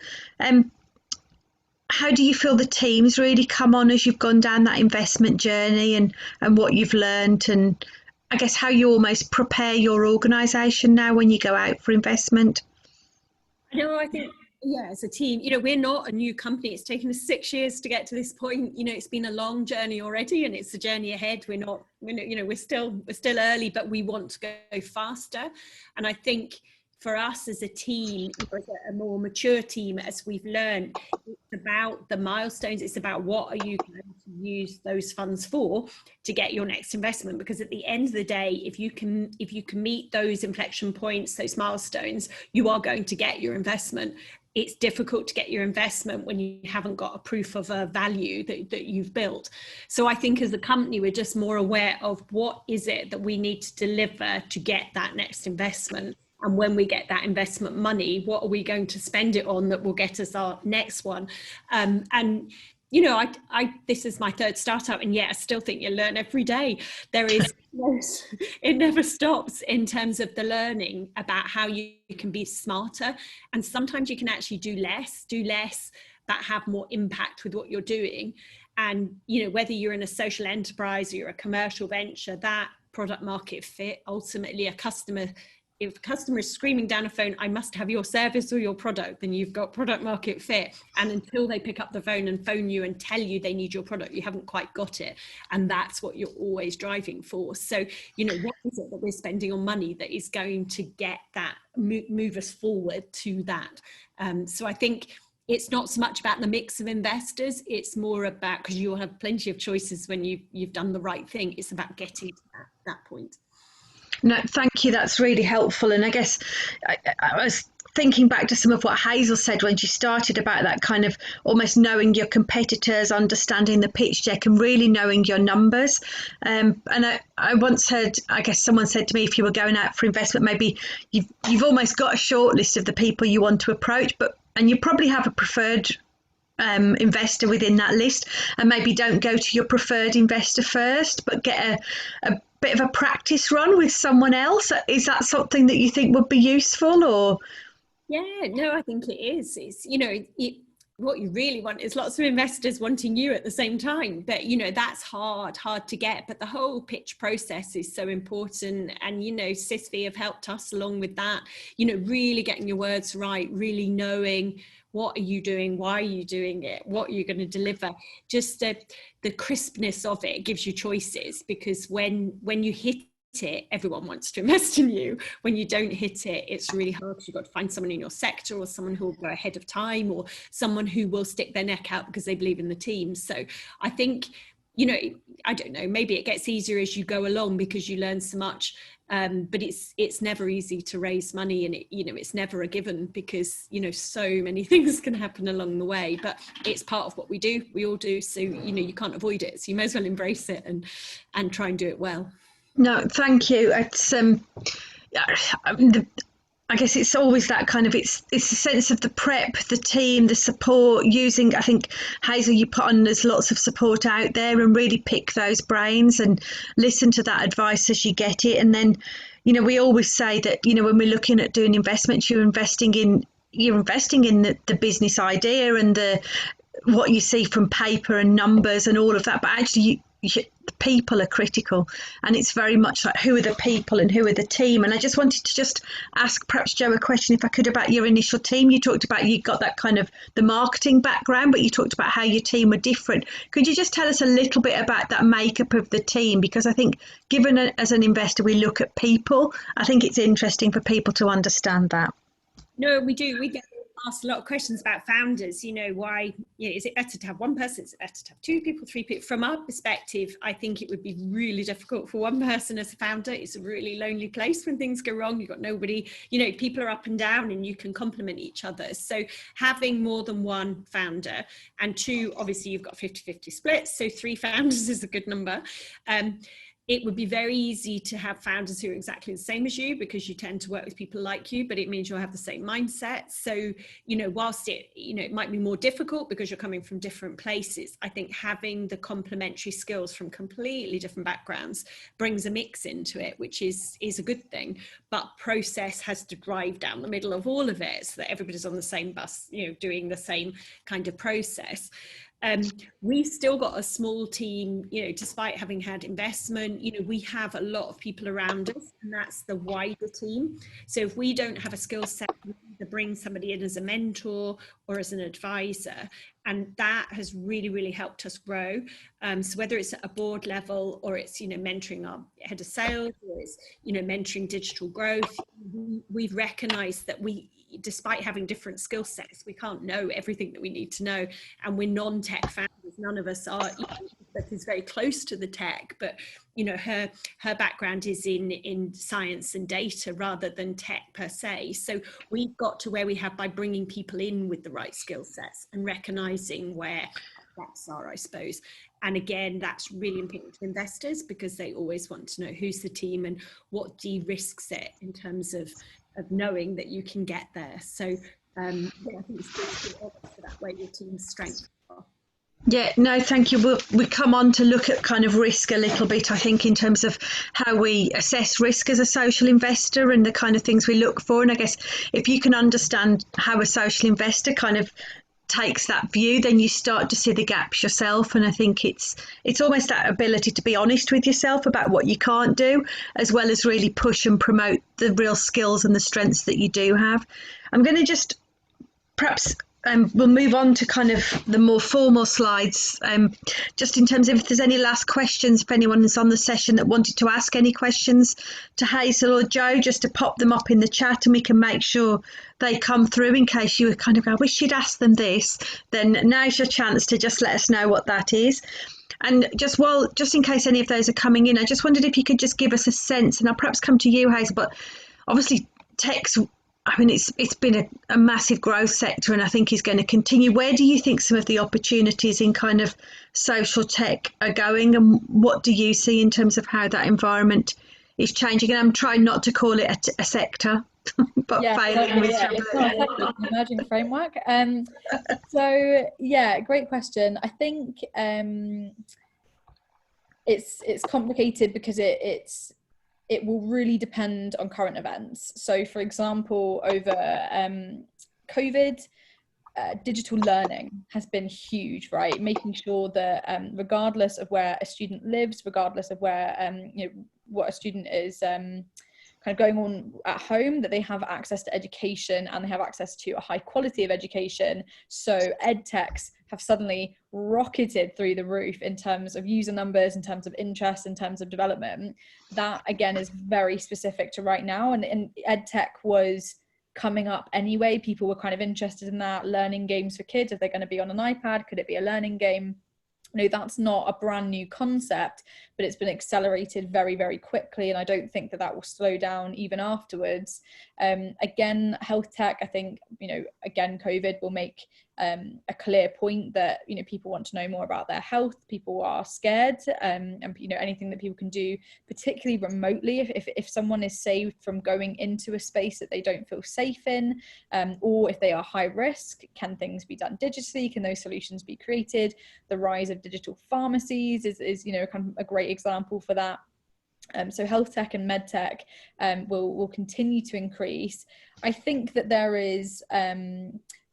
How do you feel the team's really come on as you've gone down that investment journey, and what you've learned, and I guess how you almost prepare your organisation now when you go out for investment? I think, yeah, as a team, you know, we're not a new company. It's taken us 6 years to get to this point. You know, it's been a long journey already, and it's a journey ahead. We're still early, but we want to go faster. And I think for us as a team, a more mature team, as we've learned, it's about the milestones. It's about what are you going to use those funds for to get your next investment. Because at the end of the day, if you can meet those inflection points, those milestones, you are going to get your investment. It's difficult to get your investment when you haven't got a proof of a value that you've built. So I think as a company, we're just more aware of what is it that we need to deliver to get that next investment. And when we get that investment money, what are we going to spend it on that will get us our next one? And you know, this is my third startup, and yet I still think you learn every day. It never stops in terms of the learning about how you can be smarter. And sometimes you can actually do less, but have more impact with what you're doing. And, you know, whether you're in a social enterprise or you're a commercial venture, that product market fit, ultimately if a customer is screaming down a phone, I must have your service or your product, then you've got product market fit. And until they pick up the phone and phone you and tell you they need your product, you haven't quite got it. And that's what you're always driving for. So, you know, what is it that we're spending on money that is going to get that, move us forward to that? So I think it's not so much about the mix of investors. It's more about, because you'll have plenty of choices when you've done the right thing. It's about getting to that point. No, thank you. That's really helpful. And I guess I was thinking back to some of what Hazel said when she started about that kind of almost knowing your competitors, understanding the pitch deck, and really knowing your numbers. And I once heard, I guess someone said to me, if you were going out for investment, maybe you've almost got a short list of the people you want to approach, and you probably have a preferred investor within that list, and maybe don't go to your preferred investor first, but get a bit of a practice run with someone else. Is that something that you think would be useful? Or yeah, no, I think it is. It's, you know, what you really want is lots of investors wanting you at the same time, but you know, that's hard to get. But the whole pitch process is so important, and you know, SysV have helped us along with that, you know, really getting your words right, really knowing what are you doing, why are you doing it, what are you going to deliver. Just the crispness of it gives you choices, because when you hit it, everyone wants to invest in you. When you don't hit it, it's really hard, because you've got to find someone in your sector, or someone who will go ahead of time, or someone who will stick their neck out because they believe in the team. So I think, you know, I don't know, maybe it gets easier as you go along because you learn so much. But it's never easy to raise money, and it's never a given, because you know, so many things can happen along the way. But it's part of what we do. We all do. So you know, you can't avoid it. So you may as well embrace it and try and do it well. No, thank you. It's I guess it's always that kind of, it's a sense of the prep, the team, the support, using, I think, Hazel, you put on, there's lots of support out there, and really pick those brains and listen to that advice as you get it. And then, you know, we always say that, you know, when we're looking at doing investments, you're investing in the business idea and what you see from paper and numbers and all of that. But actually, the people are critical, and it's very much like, who are the people and who are the team? And I just wanted to just ask perhaps Jo a question, if I could, about your initial team. You talked about, you got that kind of the marketing background, but you talked about how your team were different. Could you just tell us a little bit about that makeup of the team? Because I think, given as an investor we look at people, I think it's interesting for people to understand that. No, we do. We get asked a lot of questions about founders. You know, why, you know, is it better to have one person? Is it better to have two people, three people? From our perspective, I think it would be really difficult for one person as a founder. It's a really lonely place when things go wrong. You've got nobody, you know, people are up and down and you can complement each other. So having more than one founder, and two, obviously you've got 50-50 splits. So 3 founders is a good number. It would be very easy to have founders who are exactly the same as you, because you tend to work with people like you, but it means you'll have the same mindset. So, you know, whilst it, you know, it might be more difficult because you're coming from different places, I think having the complementary skills from completely different backgrounds brings a mix into it, which is a good thing. But process has to drive down the middle of all of it so that everybody's on the same bus, you know, doing the same kind of process. We've still got a small team, you know, despite having had investment, you know, we have a lot of people around us, and that's the wider team. So if we don't have a skill set, we either bring somebody in as a mentor or as an advisor. And that has really, really helped us grow. So whether it's at a board level, or it's, you know, mentoring our head of sales, or it's, you know, mentoring digital growth, we've recognized that we, despite having different skill sets, we can't know everything that we need to know. And we're non-tech founders. None of us are. That is very close to the tech, but, you know, her background is in science and data rather than tech per se. So we've got to where we have by bringing people in with the right skill sets and recognizing where gaps are, I suppose. And again, that's really important to investors, because they always want to know who's the team and what de-risks it in terms of knowing that you can get there. So yeah, I think it's good to be honest for that, where your team's strengths are. Yeah, no, thank you. We come on to look at kind of risk a little bit, I think, in terms of how we assess risk as a social investor and the kind of things we look for. And I guess if you can understand how a social investor kind of takes that view, then you start to see the gaps yourself. And I think it's almost that ability to be honest with yourself about what you can't do, as well as really push and promote the real skills and the strengths that you do have. I'm going to just perhaps we'll move on to kind of the more formal slides, just in terms of if there's any last questions, if anyone is on the session that wanted to ask any questions to Hazel or Jo, just to pop them up in the chat and we can make sure they come through. In case you were kind of, I wish you'd asked them this, then now's your chance to just let us know what that is. And just in case any of those are coming in, I just wondered if you could just give us a sense, and I'll perhaps come to you, Hazel, but obviously tech's, I mean, it's been a massive growth sector, and I think is going to continue. Where do you think some of the opportunities in kind of social tech are going, and what do you see in terms of how that environment is changing? And I'm trying not to call it a sector, but failing with it's an emerging framework. So yeah, great question. I think it's complicated because it will really depend on current events. So for example, over COVID, digital learning has been huge, right? Making sure that regardless of where a student lives, regardless of where, you know, what a student is kind of going on at home, that they have access to education and they have access to a high quality of education. So ed techs have suddenly rocketed through the roof in terms of user numbers, in terms of interest, in terms of development. That again is very specific to right now, and ed tech was coming up anyway. People were kind of interested in that. Learning games for kids, if they're going to be on an iPad, could it be a learning game? No, that's not a brand new concept, but it's been accelerated very, very quickly. And I don't think that will slow down even afterwards. Again, health tech, I think, you know, again, COVID will make a clear point that, you know, people want to know more about their health. People are scared, and, you know, anything that people can do, particularly remotely, if someone is saved from going into a space that they don't feel safe in, or if they are high risk, can things be done digitally? Can those solutions be created? The rise of digital pharmacies is you know, kind of a great example for that. So health tech and med tech will continue to increase. I think that there is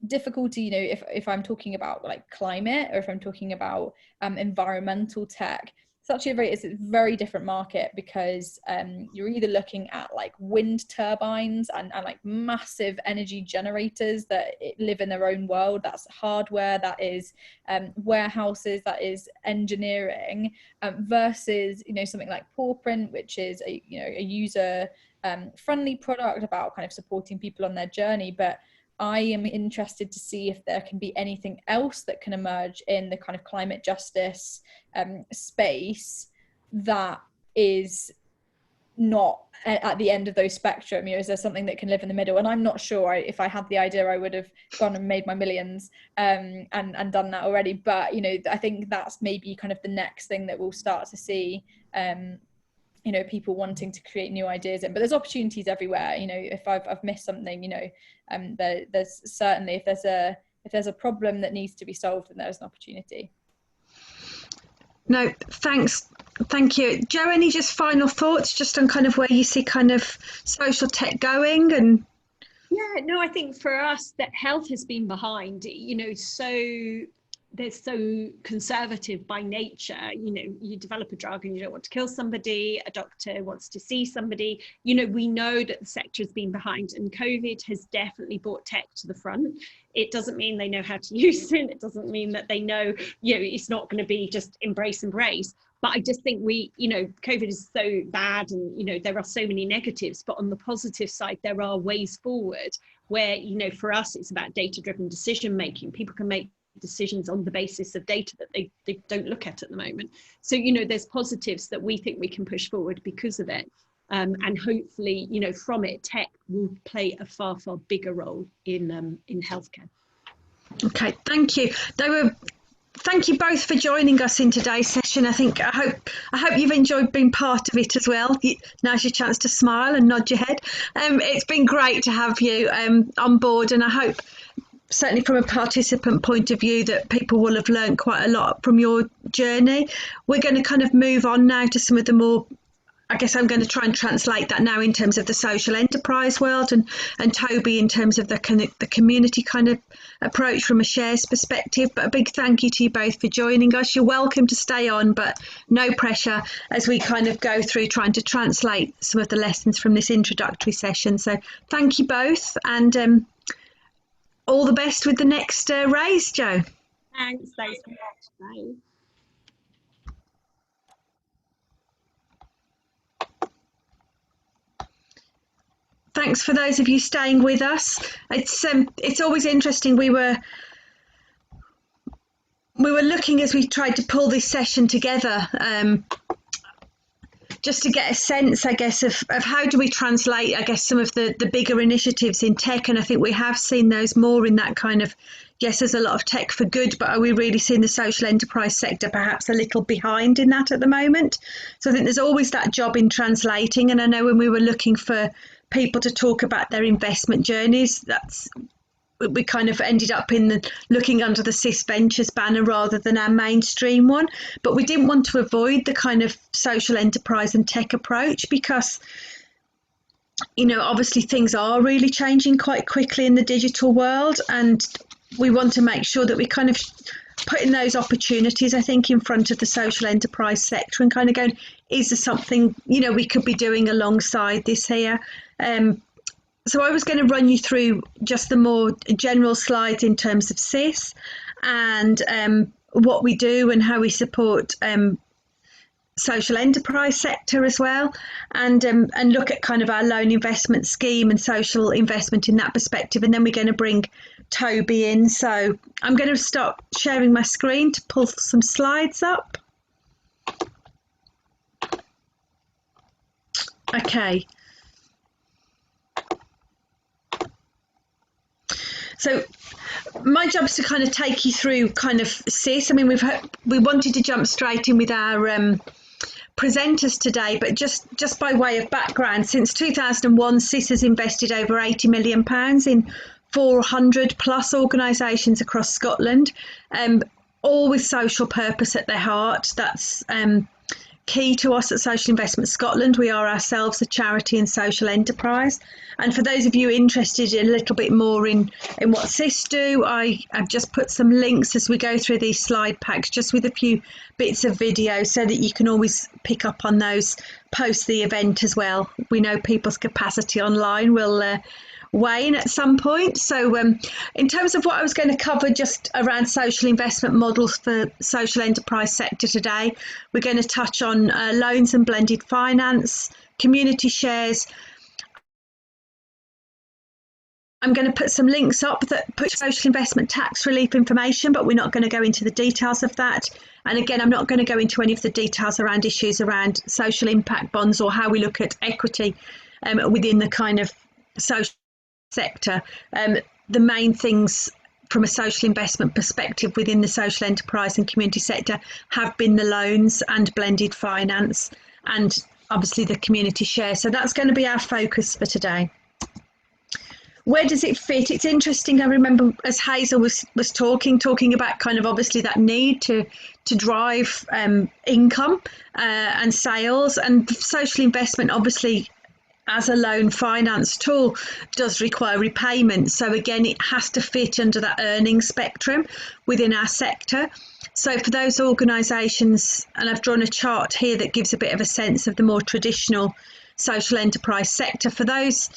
difficulty, you know, if I'm talking about like climate, or if I'm talking about environmental tech, It's actually it's a very different market, because you're either looking at like wind turbines and like massive energy generators that live in their own world. That's hardware, that is warehouses, that is engineering, versus, you know, something like paw print, which is a user friendly product about kind of supporting people on their journey. But I am interested to see if there can be anything else that can emerge in the kind of climate justice space that is not at the end of those spectrum. You know, is there something that can live in the middle? And I'm not sure. If I had the idea, I would have gone and made my millions and done that already. But, you know, I think that's maybe kind of the next thing that we'll start to see. You know, people wanting to create new ideas but there's opportunities everywhere. You know, if I've missed something, you know, there's certainly, if there's a problem that needs to be solved, then there's an opportunity. No, thank you, Jo. Any just final thoughts just on kind of where you see kind of social tech going? And yeah, no, I think for us that health has been behind, you know, so they're so conservative by nature. You know, you develop a drug and you don't want to kill somebody, a doctor wants to see somebody. You know, we know that the sector has been behind, and COVID has definitely brought tech to the front. It doesn't mean they know how to use it. It doesn't mean that they know, you know, it's not going to be just embrace. But I just think you know, COVID is so bad, and, you know, there are so many negatives, but on the positive side, there are ways forward where, you know, for us, it's about data-driven decision making. People can make decisions on the basis of data that they don't look at the moment. So, you know, there's positives that we think we can push forward because of it. And hopefully, you know, from it, tech will play a far, far bigger role in healthcare. Okay, thank you. Thank you both for joining us in today's session. I hope you've enjoyed being part of it as well. Now's your chance to smile and nod your head. It's been great to have you on board, and I hope, certainly from a participant point of view, that people will have learned quite a lot from your journey. We're going to kind of move on now to some of the more, I guess I'm going to try and translate that now in terms of the social enterprise world, and Toby in terms of the community kind of approach from a shares perspective. But a big thank you to you both for joining us. You're welcome to stay on, but no pressure as we kind of go through trying to translate some of the lessons from this introductory session. So thank you both, and all the best with the next raise, Jo. Thanks so much. Bye. Thanks for those of you staying with us. It's always interesting. We were looking as we tried to pull this session together, just to get a sense, I guess, of how do we translate, I guess, some of the bigger initiatives in tech. And I think we have seen those more in that kind of, yes, there's a lot of tech for good, but are we really seeing the social enterprise sector perhaps a little behind in that at the moment? So I think there's always that job in translating. And I know when we were looking for people to talk about their investment journeys, we kind of ended up looking under the CIS Ventures banner rather than our mainstream one. But we didn't want to avoid the kind of social enterprise and tech approach, because, you know, obviously things are really changing quite quickly in the digital world, and we want to make sure that we kind of putting those opportunities, I think, in front of the social enterprise sector, and kind of going, is there something, you know, we could be doing alongside this here? So I was going to run you through just the more general slides in terms of CIS and what we do and how we support social enterprise sector as well, and look at kind of our loan investment scheme and social investment in that perspective. And then we're going to bring Toby in. So I'm going to start sharing my screen to pull some slides up. Okay. So my job is to kind of take you through kind of CIS. I mean, we wanted to jump straight in with our presenters today, but just by way of background, since 2001, CIS has invested over £80 million in 400 plus organisations across Scotland, all with social purpose at their heart. That's key to us at Social Investment Scotland. We are ourselves a charity and social enterprise. And for those of you interested in a little bit more in what CIS do, I've just put some links as we go through these slide packs, just with a few bits of video so that you can always pick up on those post the event as well. We know people's capacity online will wane at some point. So in terms of what I was going to cover just around social investment models for social enterprise sector today, we're going to touch on loans and blended finance, community shares. I'm going to put some links up that put social investment tax relief information, but we're not going to go into the details of that. And again, I'm not going to go into any of the details around issues around social impact bonds or how we look at equity within the kind of social sector. The main things from a social investment perspective within the social enterprise and community sector have been the loans and blended finance, and obviously the community share. So that's going to be our focus for today. Where does it fit? It's interesting. I remember as Hazel was talking about kind of obviously that need to drive income and sales, and social investment obviously as a loan finance tool does require repayment. So again, it has to fit under that earning spectrum within our sector. So for those organisations, and I've drawn a chart here that gives a bit of a sense of the more traditional social enterprise sector, for those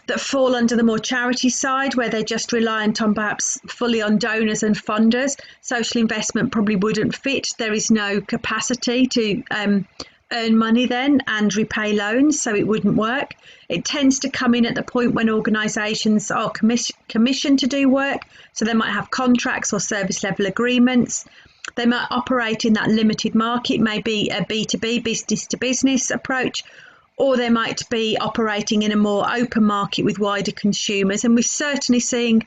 that fall under the more charity side, where they're just reliant on perhaps fully on donors and funders, social investment probably wouldn't fit. There is no capacity to earn money then and repay loans, so it wouldn't work. It tends to come in at the point when organisations are commissioned to do work, so they might have contracts or service level agreements. They might operate in that limited market, maybe a B2B, business to business approach, or they might be operating in a more open market with wider consumers. And we're certainly seeing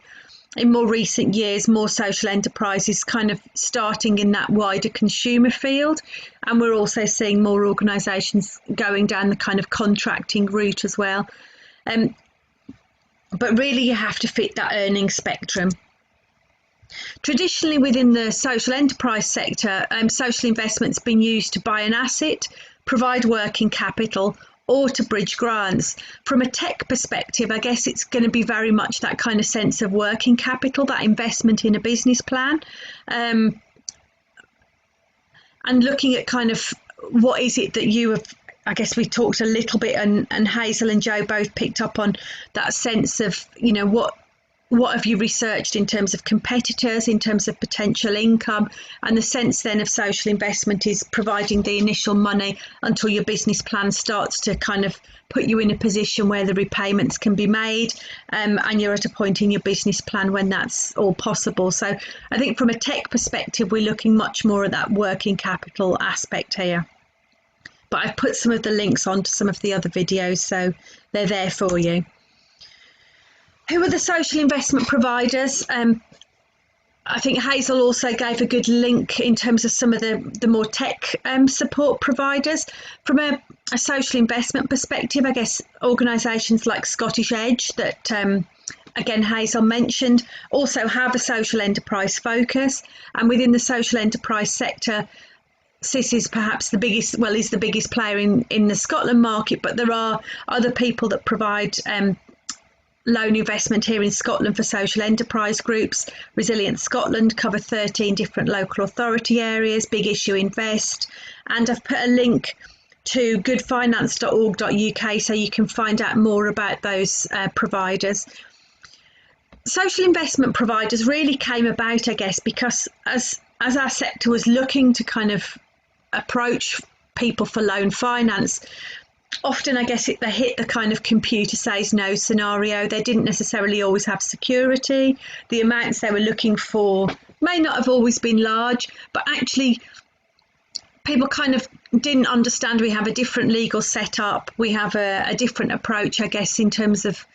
in more recent years more social enterprises kind of starting in that wider consumer field, and we're also seeing more organisations going down the kind of contracting route as well. But really you have to fit that earning spectrum. Traditionally within the social enterprise sector, social investment's been used to buy an asset, provide working capital, or to bridge grants. From a tech perspective, I guess it's going to be very much that kind of sense of working capital, that investment in a business plan, and looking at kind of what is it that you have. I guess we talked a little bit, and Hazel and Joe both picked up on that sense of, you know, what have you researched in terms of competitors, in terms of potential income, and the sense then of social investment is providing the initial money until your business plan starts to kind of put you in a position where the repayments can be made, and you're at a point in your business plan when that's all possible. So I think from a tech perspective, we're looking much more at that working capital aspect here. But I've put some of the links onto some of the other videos, so they're there for you. Who are the social investment providers? I think Hazel also gave a good link in terms of some of the more tech support providers. From a social investment perspective, I guess organisations like Scottish Edge that again Hazel mentioned also have a social enterprise focus, and within the social enterprise sector, CIS is perhaps the biggest, well, is the biggest player in the Scotland market, but there are other people that provide loan investment here in Scotland for social enterprise groups. Resilient Scotland cover 13 different local authority areas, Big Issue Invest, and I've put a link to goodfinance.org.uk so you can find out more about those providers. Social investment providers really came about, I guess, because as our sector was looking to kind of approach people for loan finance, often I guess they hit the kind of computer says no scenario. They didn't necessarily always have security. The amounts they were looking for may not have always been large, but actually people kind of didn't understand we have a different legal setup. We have a different approach, I guess, in terms of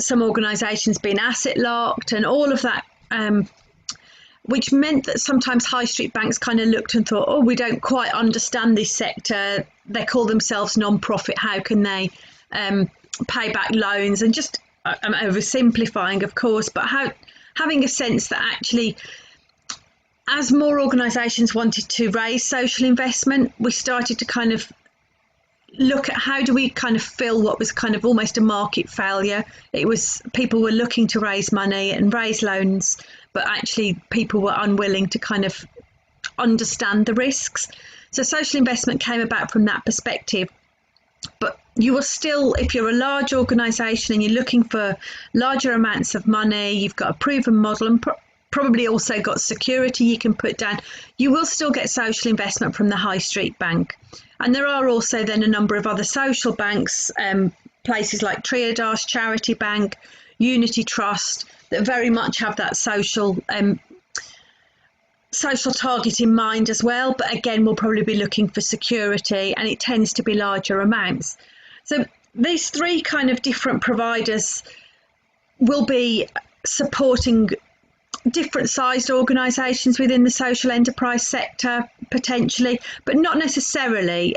some organisations being asset locked and all of that, which meant that sometimes high street banks kind of looked and thought, oh, we don't quite understand this sector. They call themselves non-profit. How can they pay back loans? And just, I'm oversimplifying, of course, but having a sense that actually as more organisations wanted to raise social investment, we started to kind of look at how do we kind of fill what was kind of almost a market failure. It was people were looking to raise money and raise loans, but actually people were unwilling to kind of understand the risks. So social investment came about from that perspective. But you are still, if you're a large organisation and you're looking for larger amounts of money, you've got a proven model and probably also got security you can put down, you will still get social investment from the high street bank. And there are also then a number of other social banks, places like Triodos, Charity Bank, Unity Trust, that very much have that social target in mind as well. But again, we'll probably be looking for security, and it tends to be larger amounts. So these three kind of different providers will be supporting different sized organisations within the social enterprise sector potentially, but not necessarily.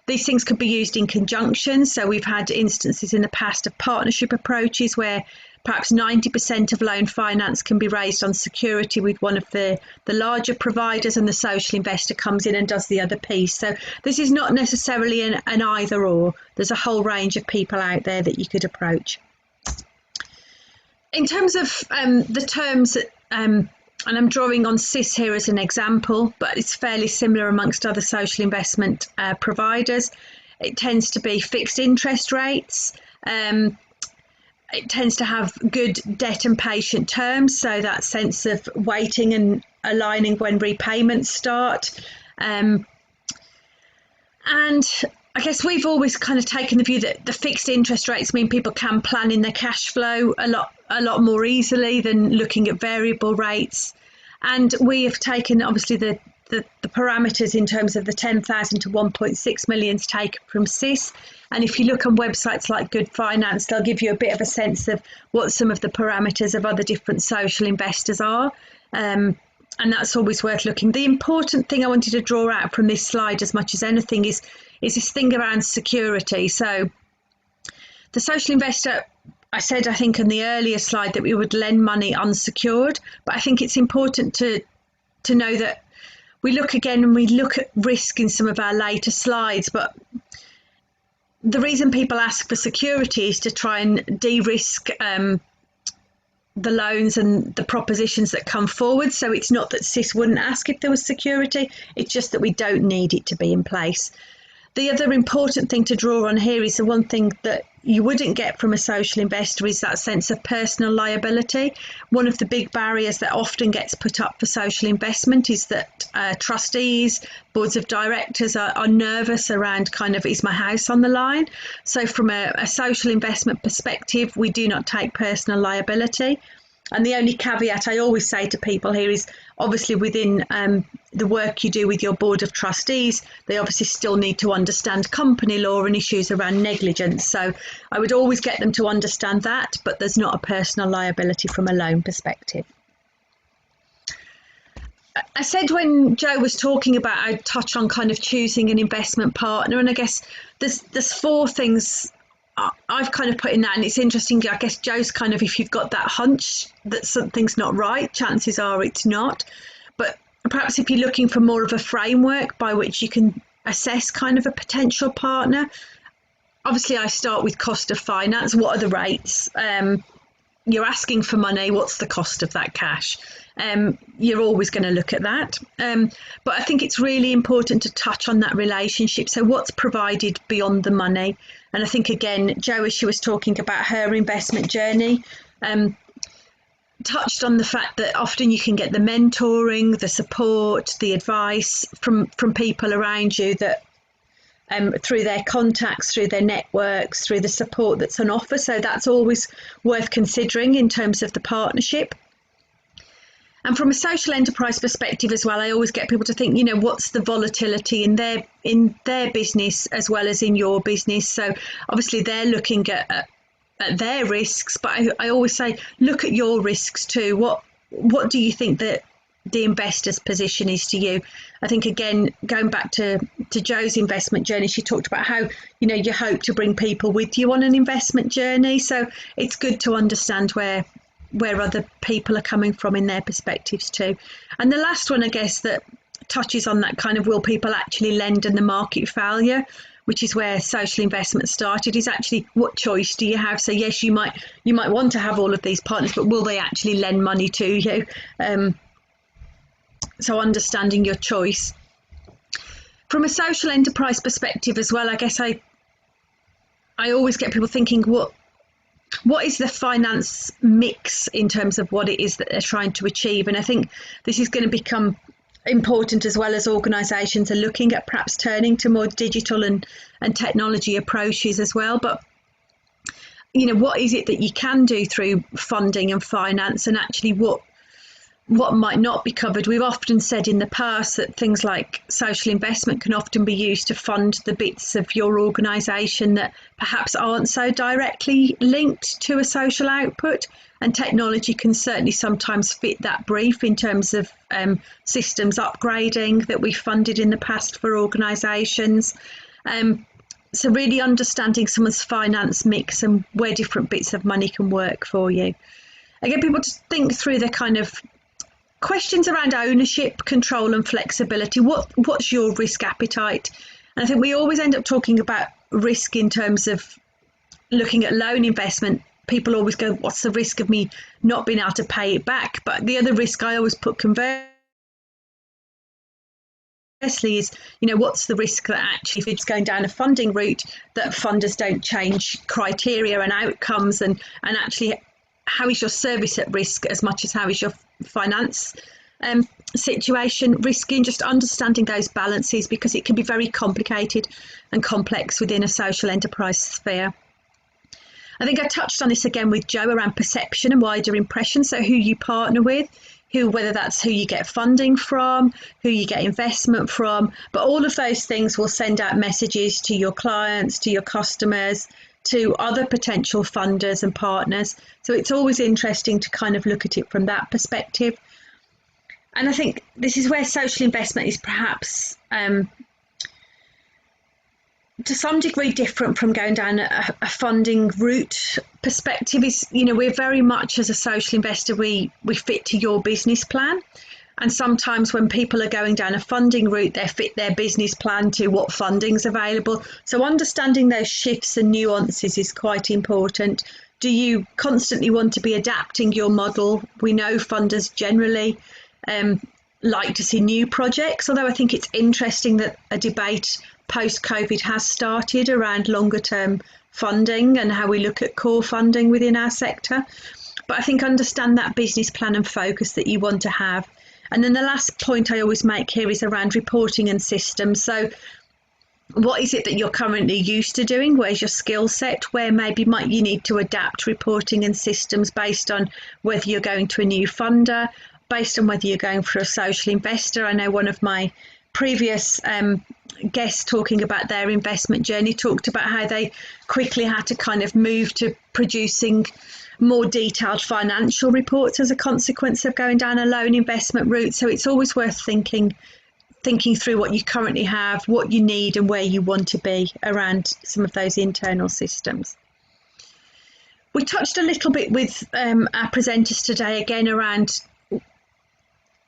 These things could be used in conjunction. So we've had instances in the past of partnership approaches where perhaps 90% of loan finance can be raised on security with one of the larger providers, and the social investor comes in and does the other piece. So this is not necessarily an either or. There's a whole range of people out there that you could approach. In terms of the terms, and I'm drawing on CIS here as an example, but it's fairly similar amongst other social investment providers. It tends to be fixed interest rates. It tends to have good debt and patient terms, so that sense of waiting and aligning when repayments start. And I guess we've always kind of taken the view that the fixed interest rates mean people can plan in their cash flow a lot more easily than looking at variable rates. And we have taken obviously the parameters in terms of the 10,000 to 1.6 million taken from CIS. And if you look on websites like Good Finance, they'll give you a bit of a sense of what some of the parameters of other different social investors are. And that's always worth looking. The important thing I wanted to draw out from this slide as much as anything is this thing around security. So the social investor, I said, I think in the earlier slide that we would lend money unsecured, but I think it's important to know that we look again and we look at risk in some of our later slides, but the reason people ask for security is to try and de-risk the loans and the propositions that come forward. So it's not that CIS wouldn't ask if there was security, it's just that we don't need it to be in place. The other important thing to draw on here is the one thing that you wouldn't get from a social investor is that sense of personal liability. One of the big barriers that often gets put up for social investment is that trustees, boards of directors are nervous around kind of, is my house on the line? So from a social investment perspective, we do not take personal liability. And the only caveat I always say to people here is obviously within the work you do with your board of trustees, they obviously still need to understand company law and issues around negligence. So I would always get them to understand that, but there's not a personal liability from a loan perspective. I said when Joe was talking about, I'd touch on kind of choosing an investment partner, and I guess there's four things I've kind of put in that, and it's interesting, I guess Joe's kind of, if you've got that hunch that something's not right, chances are it's not. But perhaps if you're looking for more of a framework by which you can assess kind of a potential partner, obviously I start with cost of finance. What are the rates? You're asking for money, what's the cost of that cash? You're always going to look at that. But I think it's really important to touch on that relationship. So what's provided beyond the money? And I think, again, Jo, as she was talking about her investment journey, touched on the fact that often you can get the mentoring, the support, the advice from people around you that through their contacts, through their networks, through the support that's on offer. So that's always worth considering in terms of the partnership. And from a social enterprise perspective as well, I always get people to think, what's the volatility in their business as well as in your business. So obviously they're looking at their risks, but I always say, look at your risks too. What do you think that the investor's position is to you? I think, again, going back to Jo's investment journey, she talked about how, you hope to bring people with you on an investment journey. So it's good to understand where where other people are coming from in their perspectives too. And the last one, I guess, that touches on that kind of will people actually lend and the market failure, which is where social investment started, is actually what choice do you have? So yes, you might want to have all of these partners, but will they actually lend money to you? So understanding your choice. From a social enterprise perspective as well, I guess I always get people thinking, what is the finance mix in terms of what it is that they're trying to achieve? And I think this is going to become important as well as organisations are looking at perhaps turning to more digital and technology approaches as well. But what is it that you can do through funding and finance, and actually what might not be covered? We've often said in the past that things like social investment can often be used to fund the bits of your organisation that perhaps aren't so directly linked to a social output, and technology can certainly sometimes fit that brief in terms of systems upgrading that we've funded in the past for organisations. So really understanding someone's finance mix and where different bits of money can work for you. I get people to think through the kind of questions around ownership, control and flexibility. What's your risk appetite? And I think we always end up talking about risk in terms of looking at loan investment. People always go, what's the risk of me not being able to pay it back? But the other risk I always put conversely is, what's the risk that actually if it's going down a funding route, that funders don't change criteria and outcomes, and actually how is your service at risk as much as how is your finance situation risky? And just understanding those balances, because it can be very complicated and complex within a social enterprise sphere. I think I touched on this again with Jo around perception and wider impression. So who you partner with, whether that's who you get funding from, who you get investment from, but all of those things will send out messages to your clients, to your customers, to other potential funders and partners. So it's always interesting to kind of look at it from that perspective. And I think this is where social investment is perhaps to some degree different from going down a funding route perspective. Is, we're very much, as a social investor, we fit to your business plan. And sometimes when people are going down a funding route, they fit their business plan to what funding's available. So understanding those shifts and nuances is quite important. Do you constantly want to be adapting your model? We know funders generally like to see new projects, although I think it's interesting that a debate post-COVID has started around longer term funding and how we look at core funding within our sector. But I think understand that business plan and focus that you want to have. And then the last point I always make here is around reporting and systems. So what is it that you're currently used to doing? Where's your skill set? Where maybe might you need to adapt reporting and systems based on whether you're going to a new funder, based on whether you're going for a social investor? I know one of my previous guests talking about their investment journey talked about how they quickly had to kind of move to producing more detailed financial reports as a consequence of going down a loan investment route. So it's always worth thinking through what you currently have, what you need and where you want to be around some of those internal systems. We touched a little bit with our presenters today again around,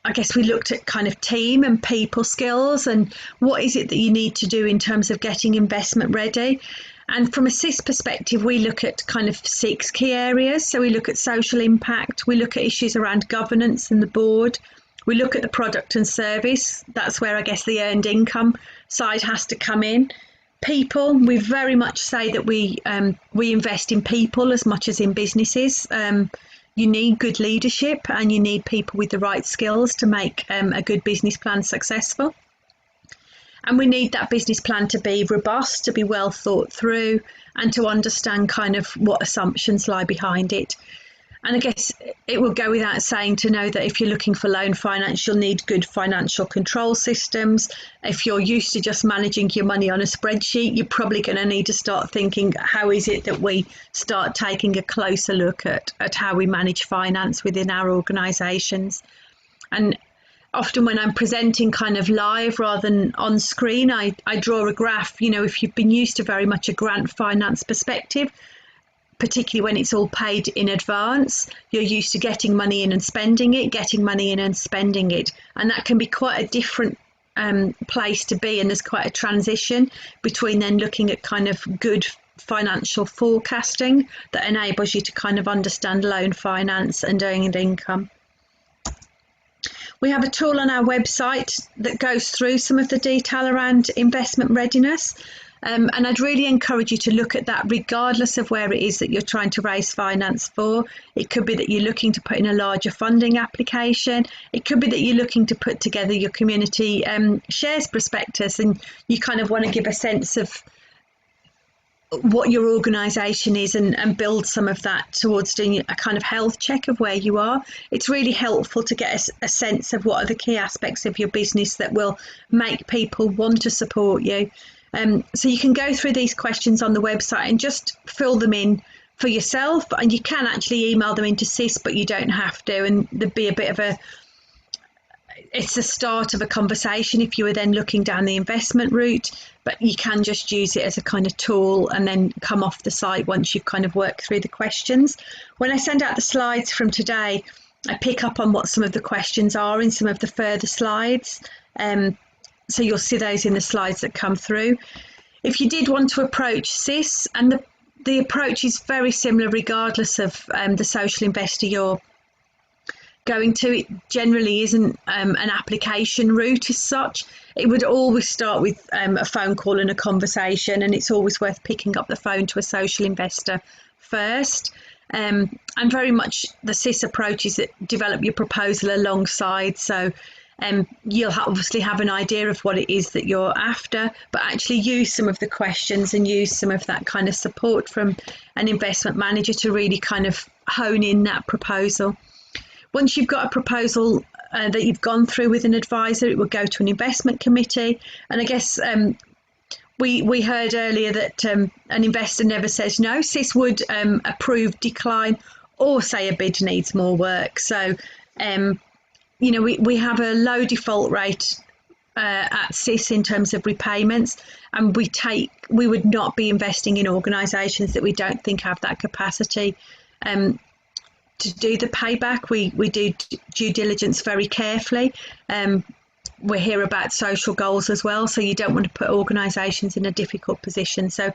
I guess we looked at kind of team and people skills and what is it that you need to do in terms of getting investment ready. And from a CIS perspective, we look at kind of 6 key areas. So we look at social impact, we look at issues around governance and the board, we look at the product and service. That's where I guess the earned income side has to come in. People, we very much say that we invest in people as much as in businesses. You need good leadership and you need people with the right skills to make a good business plan successful. And we need that business plan to be robust, to be well thought through, and to understand kind of what assumptions lie behind it. And I guess it will go without saying to know that if you're looking for loan finance, you'll need good financial control systems. If you're used to just managing your money on a spreadsheet, you're probably going to need to start thinking, how is it that we start taking a closer look at how we manage finance within our organisations? And often when I'm presenting kind of live rather than on screen, I draw a graph. If you've been used to very much a grant finance perspective, particularly when it's all paid in advance. You're used to getting money in and spending it, getting money in and spending it. And that can be quite a different place to be. And there's quite a transition between then looking at kind of good financial forecasting that enables you to kind of understand loan finance and earned income. We have a tool on our website that goes through some of the detail around investment readiness. And I'd really encourage you to look at that regardless of where it is that you're trying to raise finance for. It could be that you're looking to put in a larger funding application. It could be that you're looking to put together your community shares prospectus, and you kind of want to give a sense of what your organisation is and build some of that towards doing a kind of health check of where you are. It's really helpful to get a sense of what are the key aspects of your business that will make people want to support you. So you can go through these questions on the website and just fill them in for yourself, and you can actually email them into CIS, but you don't have to, and there'd be a bit of it's the start of a conversation if you were then looking down the investment route, but you can just use it as a kind of tool and then come off the site once you've kind of worked through the questions. When I send out the slides from today, I pick up on what some of the questions are in some of the further slides. So you'll see those in the slides that come through. If you did want to approach CIS, and the approach is very similar regardless of the social investor you're going to, it generally isn't an application route as such. It would always start with a phone call and a conversation, and it's always worth picking up the phone to a social investor first. And very much the CIS approach is that develop your proposal alongside. So you'll obviously have an idea of what it is that you're after, but actually use some of the questions and use some of that kind of support from an investment manager to really kind of hone in that proposal. Once you've got a proposal that you've gone through with an advisor, it will go to an investment committee. And I guess we heard earlier that an investor never says no. CIS would approve, decline, or say a bid needs more work. So we have a low default rate at CIS in terms of repayments, and we would not be investing in organisations that we don't think have that capacity to do the payback. We do due diligence very carefully. We're here about social goals as well, so you don't want to put organisations in a difficult position. So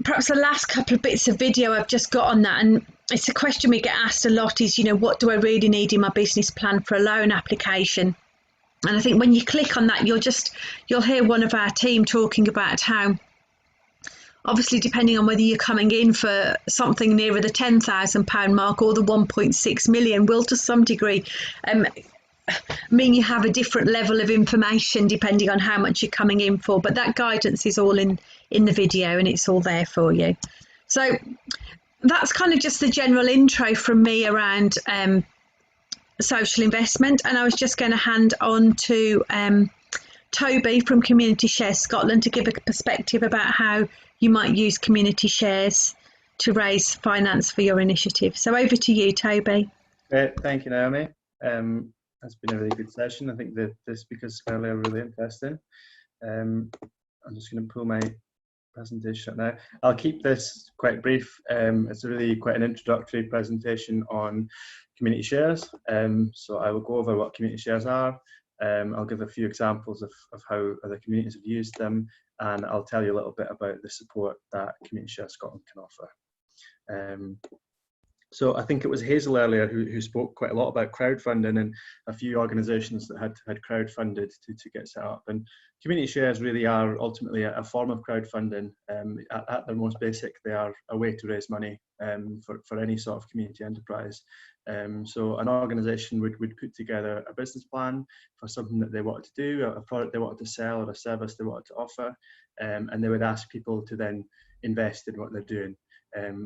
perhaps the last couple of bits of video I've just got on that, and it's a question we get asked a lot, is, what do I really need in my business plan for a loan application? And I think when you click on that, you'll hear one of our team talking about how, obviously, depending on whether you're coming in for something nearer the £10,000 mark or the 1.6 million, will to some degree mean you have a different level of information depending on how much you're coming in for. But that guidance is all in the video, and it's all there for you. So that's kind of just the general intro from me around social investment. And I was just going to hand on to Toby from Community Shares Scotland to give a perspective about how you might use community shares to raise finance for your initiative. So over to you, Toby. Great, thank you, Naomi. That's been a really good session. I think that the speakers earlier are really interesting. I'm just going to pull my presentation up now. I'll keep this quite brief. It's really quite an introductory presentation on community shares. So I will go over what community shares are. I'll give a few examples of how other communities have used them, and I'll tell you a little bit about the support that Community Shares Scotland can offer. So I think it was Hazel earlier who spoke quite a lot about crowdfunding and a few organisations that had crowdfunded to get set up. And community shares really are ultimately a form of crowdfunding. At their most basic, they are a way to raise money for any sort of community enterprise. So an organisation would put together a business plan for something that they wanted to do, a product they wanted to sell, or a service they wanted to offer, and they would ask people to then invest in what they're doing.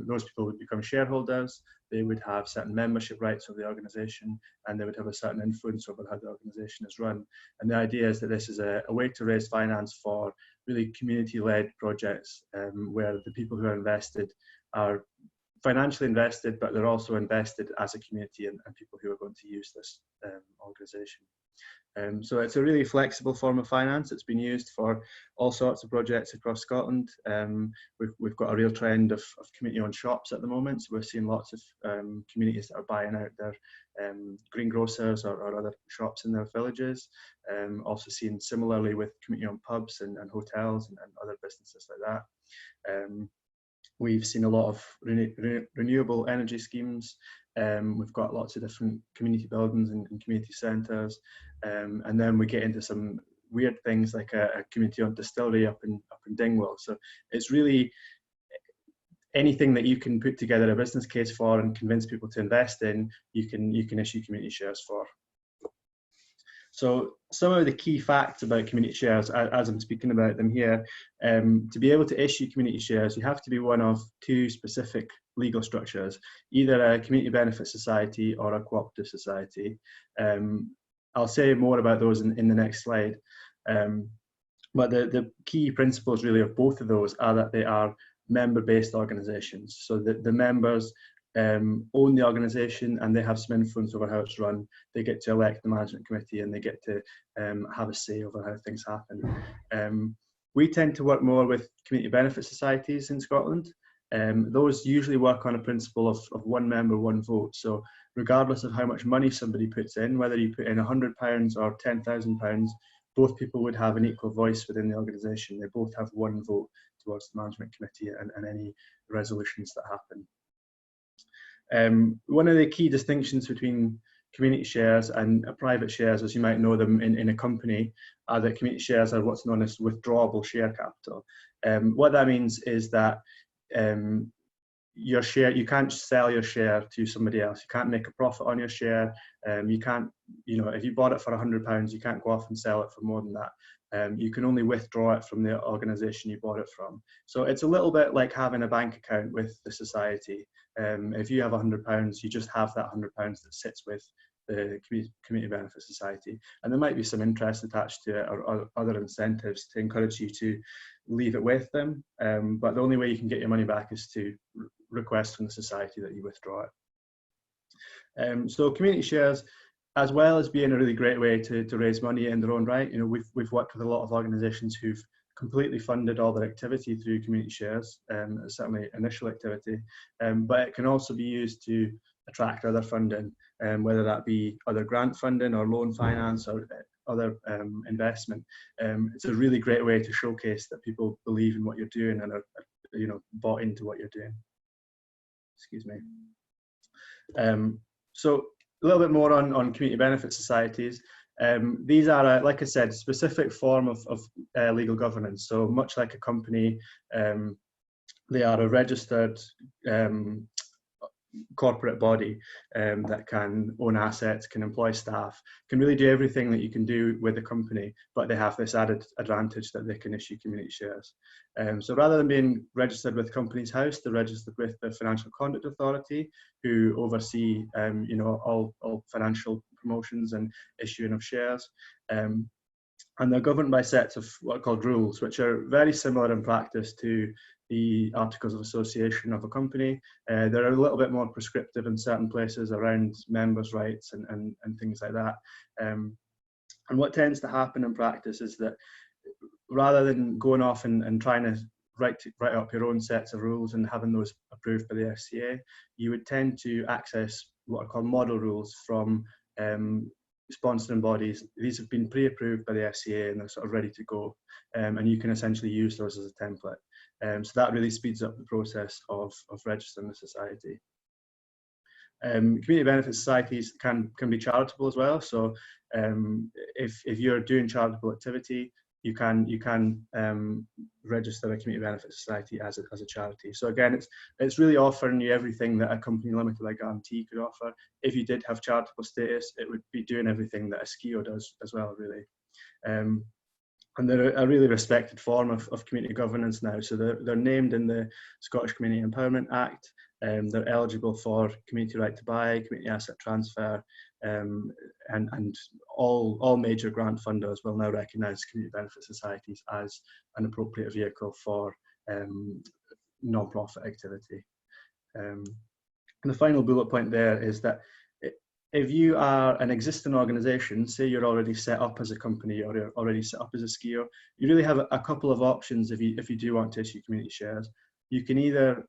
Those people would become shareholders. They would have certain membership rights of the organisation, and they would have a certain influence over how the organisation is run. And the idea is that this is a way to raise finance for really community-led projects, where the people who are invested are financially invested, but they're also invested as a community and people who are going to use this organisation. So it's a really flexible form of finance. It's been used for all sorts of projects across Scotland. We've got a real trend of community-owned shops at the moment. So we're seeing lots of communities that are buying out their greengrocers or other shops in their villages. Also seeing similarly with community-owned pubs and hotels and other businesses like that. We've seen a lot of renewable energy schemes. We've got lots of different community buildings and community centres, and then we get into some weird things like a community-owned distillery up in Dingwall. So it's really anything that you can put together a business case for and convince people to invest in, you can issue community shares for. So some of the key facts about community shares, as I'm speaking about them here, to be able to issue community shares, you have to be one of two specific legal structures, either a community benefit society or a cooperative society. I'll say more about those in the next slide. But the key principles really of both of those are that they are member-based organisations. So the members own the organisation and they have some influence over how it's run. They get to elect the management committee and they get to have a say over how things happen. We tend to work more with community benefit societies in Scotland. Those usually work on a principle of one member, one vote. So regardless of how much money somebody puts in, whether you put in £100 or £10,000, both people would have an equal voice within the organisation. They both have one vote towards the management committee and any resolutions that happen. One of the key distinctions between community shares and private shares, as you might know them in a company, are that community shares are what's known as withdrawable share capital. What that means is that your share, you can't sell your share to somebody else. You can't make a profit on your share. You can't, if you bought it for £100, you can't go off and sell it for more than that. You can only withdraw it from the organisation you bought it from. So it's a little bit like having a bank account with the society. If you have £100, you just have that £100 that sits with the community benefit society, and there might be some interest attached to it or other incentives to encourage you to leave it with them. But the only way you can get your money back is to request from the society that you withdraw it. So community shares, as well as being a really great way to raise money in their own right, we've worked with a lot of organisations who've completely funded all their activity through community shares, certainly initial activity, but it can also be used to attract other funding, whether that be other grant funding or loan finance or other investment. It's a really great way to showcase that people believe in what you're doing and are bought into what you're doing. Excuse me. So a little bit more on community benefit societies. These are, like I said, a specific form of legal governance. So much like a company, they are a registered corporate body that can own assets, can employ staff, can really do everything that you can do with a company, but they have this added advantage that they can issue community shares. So rather than being registered with Companies House, they're registered with the Financial Conduct Authority, who oversee all financial promotions and issuing of shares. And they're governed by sets of what are called rules, which are very similar in practice to the Articles of Association of a company. They're a little bit more prescriptive in certain places around members' rights and things like that. And what tends to happen in practice is that rather than going off and trying to write up your own sets of rules and having those approved by the FCA, you would tend to access what are called model rules from sponsoring bodies. These have been pre-approved by the FCA and they're sort of ready to go, and you can essentially use those as a template. So that really speeds up the process of registering the society. Community benefit societies can be charitable as well. So if you're doing charitable activity, you can register a community benefit society as a charity. So again, it's really offering you everything that a company limited like guarantee could offer. If you did have charitable status, it would be doing everything that a SKIO does as well, really. And they're a really respected form of community governance now. So they're named in the Scottish Community Empowerment Act. They're eligible for community right to buy, community asset transfer, and all major grant funders will now recognise community benefit societies as an appropriate vehicle for non-profit activity. And the final bullet point there is that if you are an existing organisation, say you're already set up as a company or you're already set up as a scheme, you really have a couple of options if you do want to issue community shares. You can either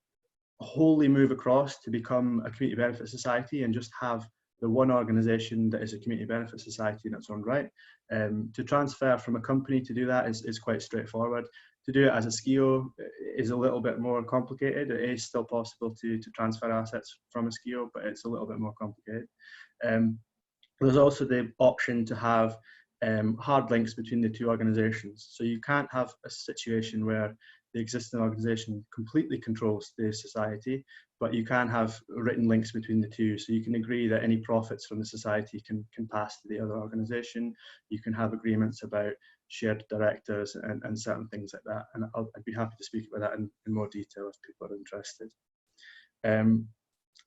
wholly move across to become a community benefit society and just have the one organisation that is a community benefit society in its own right. To transfer from a company to do that is quite straightforward. To do it as a SKIO is a little bit more complicated. It is still possible to transfer assets from a SKIO, but it's a little bit more complicated. There's also the option to have hard links between the two organisations. So you can't have a situation where the existing organisation completely controls the society, but you can have written links between the two. So you can agree that any profits from the society can pass to the other organisation. You can have agreements about shared directors and certain things like that. And I'd be happy to speak about that in more detail if people are interested.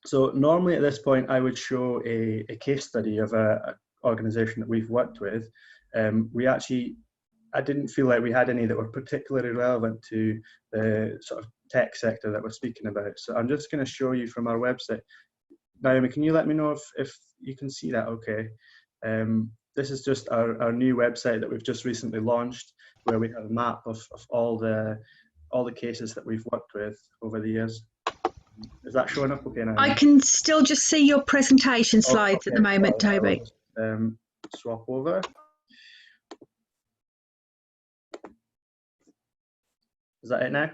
So normally at this point, I would show a case study of an organisation that we've worked with. I didn't feel like we had any that were particularly relevant to the sort of tech sector that we're speaking about. So I'm just going to show you from our website. Naomi, can you let me know if you can see that okay? This is just our new website that we've just recently launched, where we have a map of all the cases that we've worked with over the years. Is that showing up okay now? I can still just see your presentation slides at the moment, Toby. Swap over. Is that it now?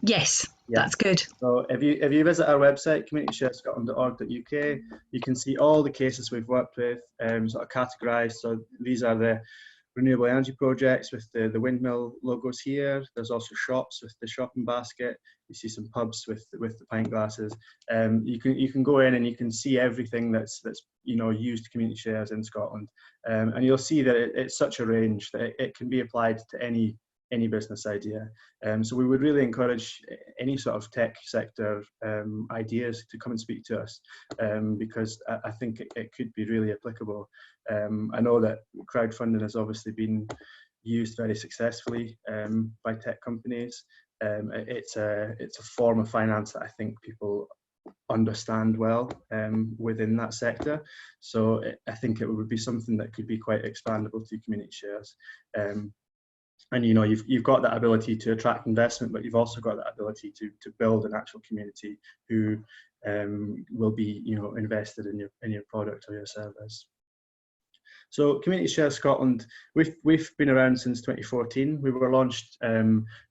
Yes, yeah. That's good. So if you visit our website, communitysharescotland.org.uk, you can see all the cases we've worked with, sort of categorised. So these are the renewable energy projects with the windmill logos here. There's also shops with the shopping basket. You see some pubs with the pint glasses. You can go in and you can see everything that's used community shares in Scotland, and you'll see that it's such a range that it can be applied to any business idea. So we would really encourage any sort of tech sector ideas to come and speak to us, because I think it could be really applicable. I know that crowdfunding has obviously been used very successfully by tech companies. It's a form of finance that I think people understand well within that sector. So I think it would be something that could be quite expandable to community shares. And you've got that ability to attract investment, but you've also got that ability to build an actual community who will be invested in your product or your service. So Community Shares Scotland, we've been around since 2014. We were launched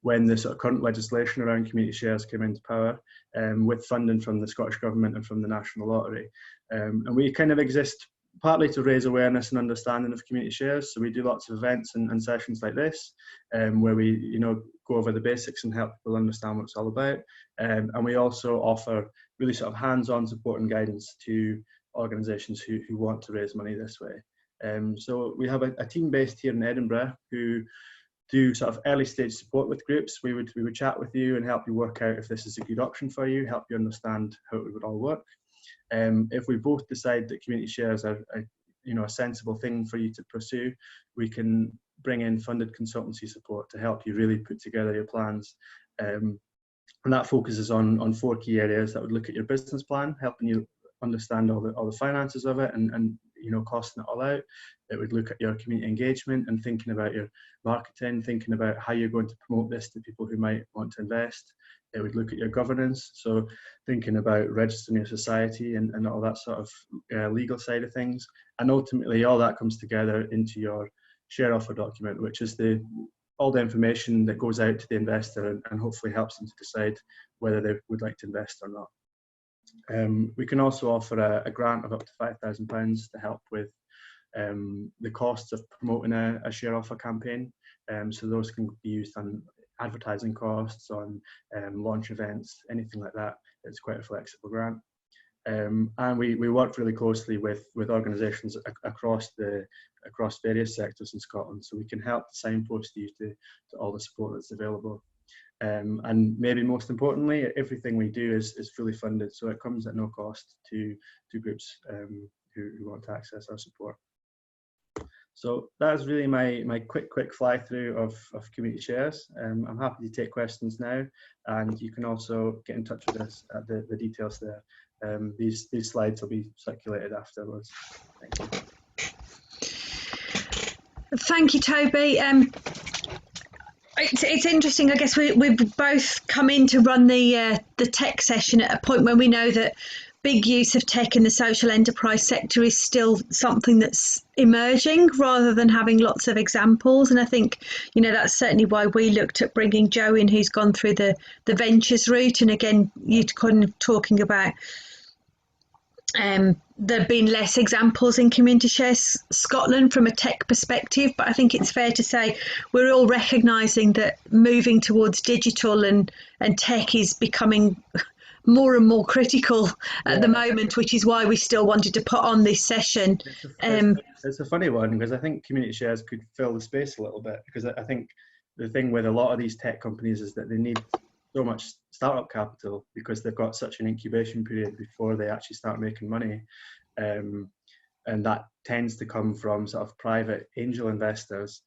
when the sort of current legislation around community shares came into power, with funding from the Scottish Government and from the National Lottery. And we kind of exist partly to raise awareness and understanding of community shares. So we do lots of events and sessions like this, where we go over the basics and help people understand what it's all about. And we also offer really sort of hands-on support and guidance to organisations who want to raise money this way. So we have a team based here in Edinburgh who do sort of early stage support with groups. We would chat with you and help you work out if this is a good option for you, help you understand how it would all work. If we both decide that community shares are a sensible thing for you to pursue, we can bring in funded consultancy support to help you really put together your plans. And that focuses on 4 key areas. That would look at your business plan, helping you understand all the finances of it and costing it all out. It would look at your community engagement and thinking about your marketing, thinking about how you're going to promote this to people who might want to invest. It would look at your governance, so thinking about registering your society and all that sort of legal side of things. And ultimately, all that comes together into your share offer document, which is all the information that goes out to the investor and hopefully helps them to decide whether they would like to invest or not. We can also offer a grant of up to £5,000 to help with the costs of promoting a share offer campaign. So those can be used on advertising costs, on launch events, anything like that. It's quite a flexible grant. And we work really closely with organisations across various sectors in Scotland, so we can help signpost you to all the support that's available. And maybe most importantly, everything we do is fully funded, so it comes at no cost to groups who want to access our support. So that's really my quick fly through of community shares. I'm happy to take questions now, and you can also get in touch with us at the details there. These slides will be circulated afterwards. Thank you. Thank you, Toby. It's interesting. I guess we've both come in to run the tech session at a point when we know that big use of tech in the social enterprise sector is still something that's emerging rather than having lots of examples. And I think, that's certainly why we looked at bringing Jo in, who's gone through the ventures route. And again, you're kind of talking about there have been less examples in Community Shares Scotland from a tech perspective, but I think it's fair to say we're all recognising that moving towards digital and tech is becoming more and more critical at the moment, which is why we still wanted to put on this session. It's a funny one, because I think Community Shares could fill the space a little bit, because I think the thing with a lot of these tech companies is that they need so much startup capital because they've got such an incubation period before they actually start making money. And that tends to come from sort of private angel investors.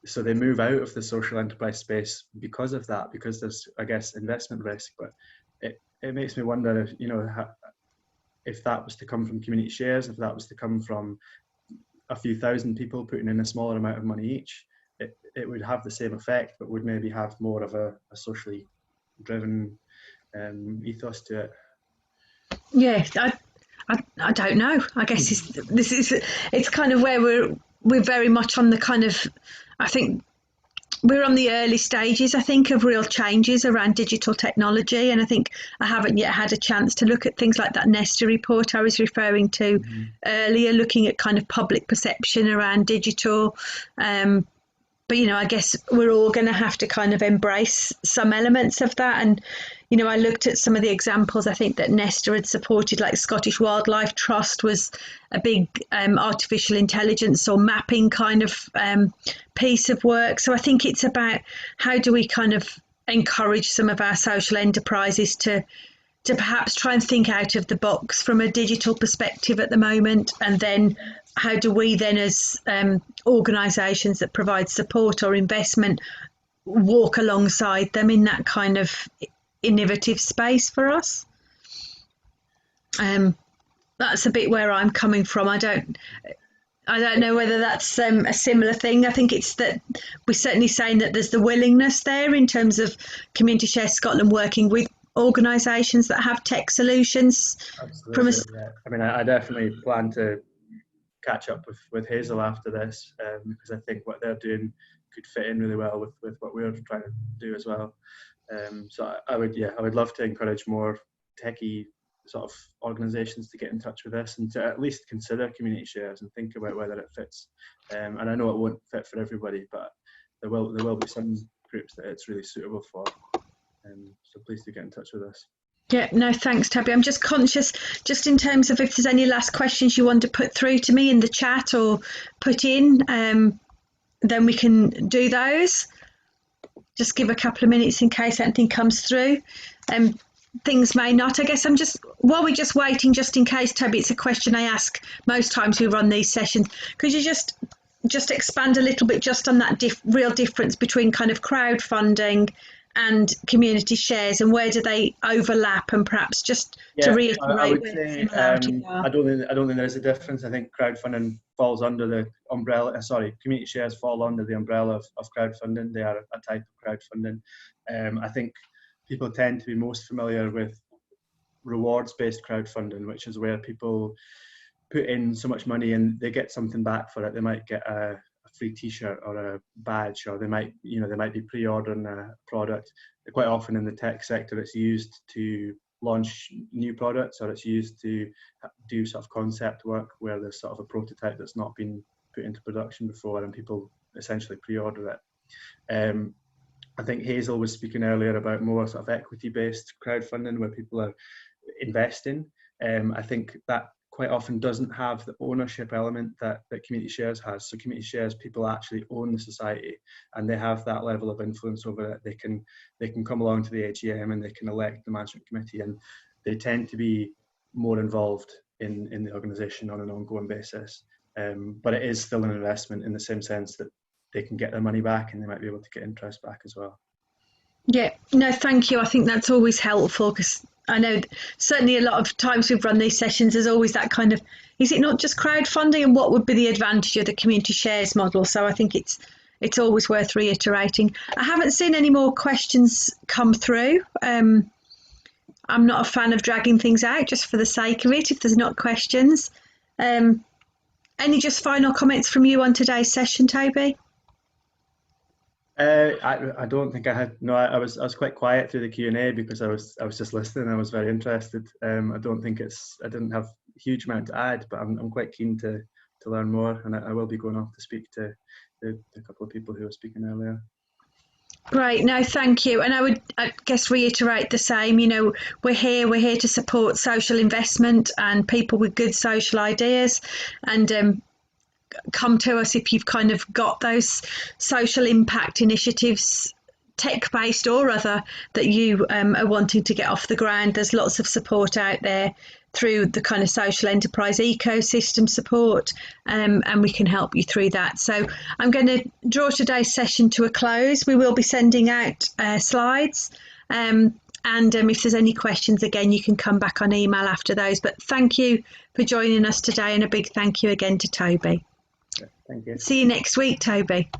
So they move out of the social enterprise space because of that, because there's, I guess, investment risk. But it makes me wonder if, if that was to come from Community Shares, if that was to come from a few thousand people putting in a smaller amount of money each, it would have the same effect, but would maybe have more of a socially driven ethos to it. Yeah, I don't know. I guess it's kind of where we're very much on the kind of, I think we're on the early stages, I think, of real changes around digital technology. And I think I haven't yet had a chance to look at things like that Nesta report I was referring to earlier, looking at kind of public perception around digital. But, I guess we're all going to have to kind of embrace some elements of that. And, I looked at some of the examples, I think, that Nesta had supported, like Scottish Wildlife Trust was a big artificial intelligence or mapping kind of piece of work. So I think it's about how do we kind of encourage some of our social enterprises to perhaps try and think out of the box from a digital perspective at the moment, and then how do we then as organisations that provide support or investment walk alongside them in that kind of innovative space for us. That's a bit where I'm coming from. I don't know whether that's a similar thing. I think it's that we're certainly saying that there's the willingness there in terms of Community Share Scotland working with organisations that have tech solutions. Absolutely, yeah. I mean, I definitely plan to catch up with Hazel after this, because I think what they're doing could fit in really well with what we're trying to do as well. So I would love to encourage more techie sort of organisations to get in touch with us and to at least consider Community Shares and think about whether it fits. And I know it won't fit for everybody, but there will be some groups that it's really suitable for. So please do get in touch with us. Yeah, no, thanks, Toby. I'm just conscious, just in terms of if there's any last questions you want to put through to me in the chat or put in, then we can do those. Just give a couple of minutes in case anything comes through. Things may not. I guess while we're just waiting, just in case, Toby, it's a question I ask most times we run these sessions. Could you just expand a little bit just on that real difference between kind of crowdfunding and Community Shares, and where do they overlap, and perhaps just to reiterate I would say I don't think there's a difference. I think crowdfunding falls under the umbrella, Community Shares fall under the umbrella of crowdfunding. They are a type of crowdfunding. I think people tend to be most familiar with rewards-based crowdfunding, which is where people put in so much money and they get something back for it. They might get a free t-shirt or a badge, or they might be pre-ordering a product. Quite often in the tech sector it's used to launch new products, or it's used to do sort of concept work where there's sort of a prototype that's not been put into production before and people essentially pre-order it. I think Hazel was speaking earlier about more sort of equity-based crowdfunding where people are investing. I think that quite often doesn't have the ownership element that Community Shares has. So Community Shares, people actually own the society and they have that level of influence over it. They can come along to the AGM and they can elect the management committee, and they tend to be more involved in the organisation on an ongoing basis. But it is still an investment in the same sense that they can get their money back and they might be able to get interest back as well. Yeah, no, thank you. I think that's always helpful because I know certainly a lot of times we've run these sessions, there's always that kind of, is it not just crowdfunding, and what would be the advantage of the community shares model? So I think it's always worth reiterating. I haven't seen any more questions come through. I'm not a fan of dragging things out just for the sake of it if there's not questions. Any just final comments from you on today's session, Toby? I don't think I had. No, I was quite quiet through the Q&A because I was just listening. I was very interested. I don't think I didn't have a huge amount to add, but I'm quite keen to learn more, and I will be going off to speak to the couple of people who were speaking earlier. Great, no, thank you. And I guess reiterate the same, we're here to support social investment and people with good social ideas, and come to us if you've kind of got those social impact initiatives, tech-based or other, that you are wanting to get off the ground. There's lots of support out there through the kind of social enterprise ecosystem support, and we can help you through that. So I'm going to draw today's session to a close. We will be sending out slides, and if there's any questions, again, you can come back on email after those. But thank you for joining us today, and a big thank you again to Toby. Thank you. See you next week, Toby.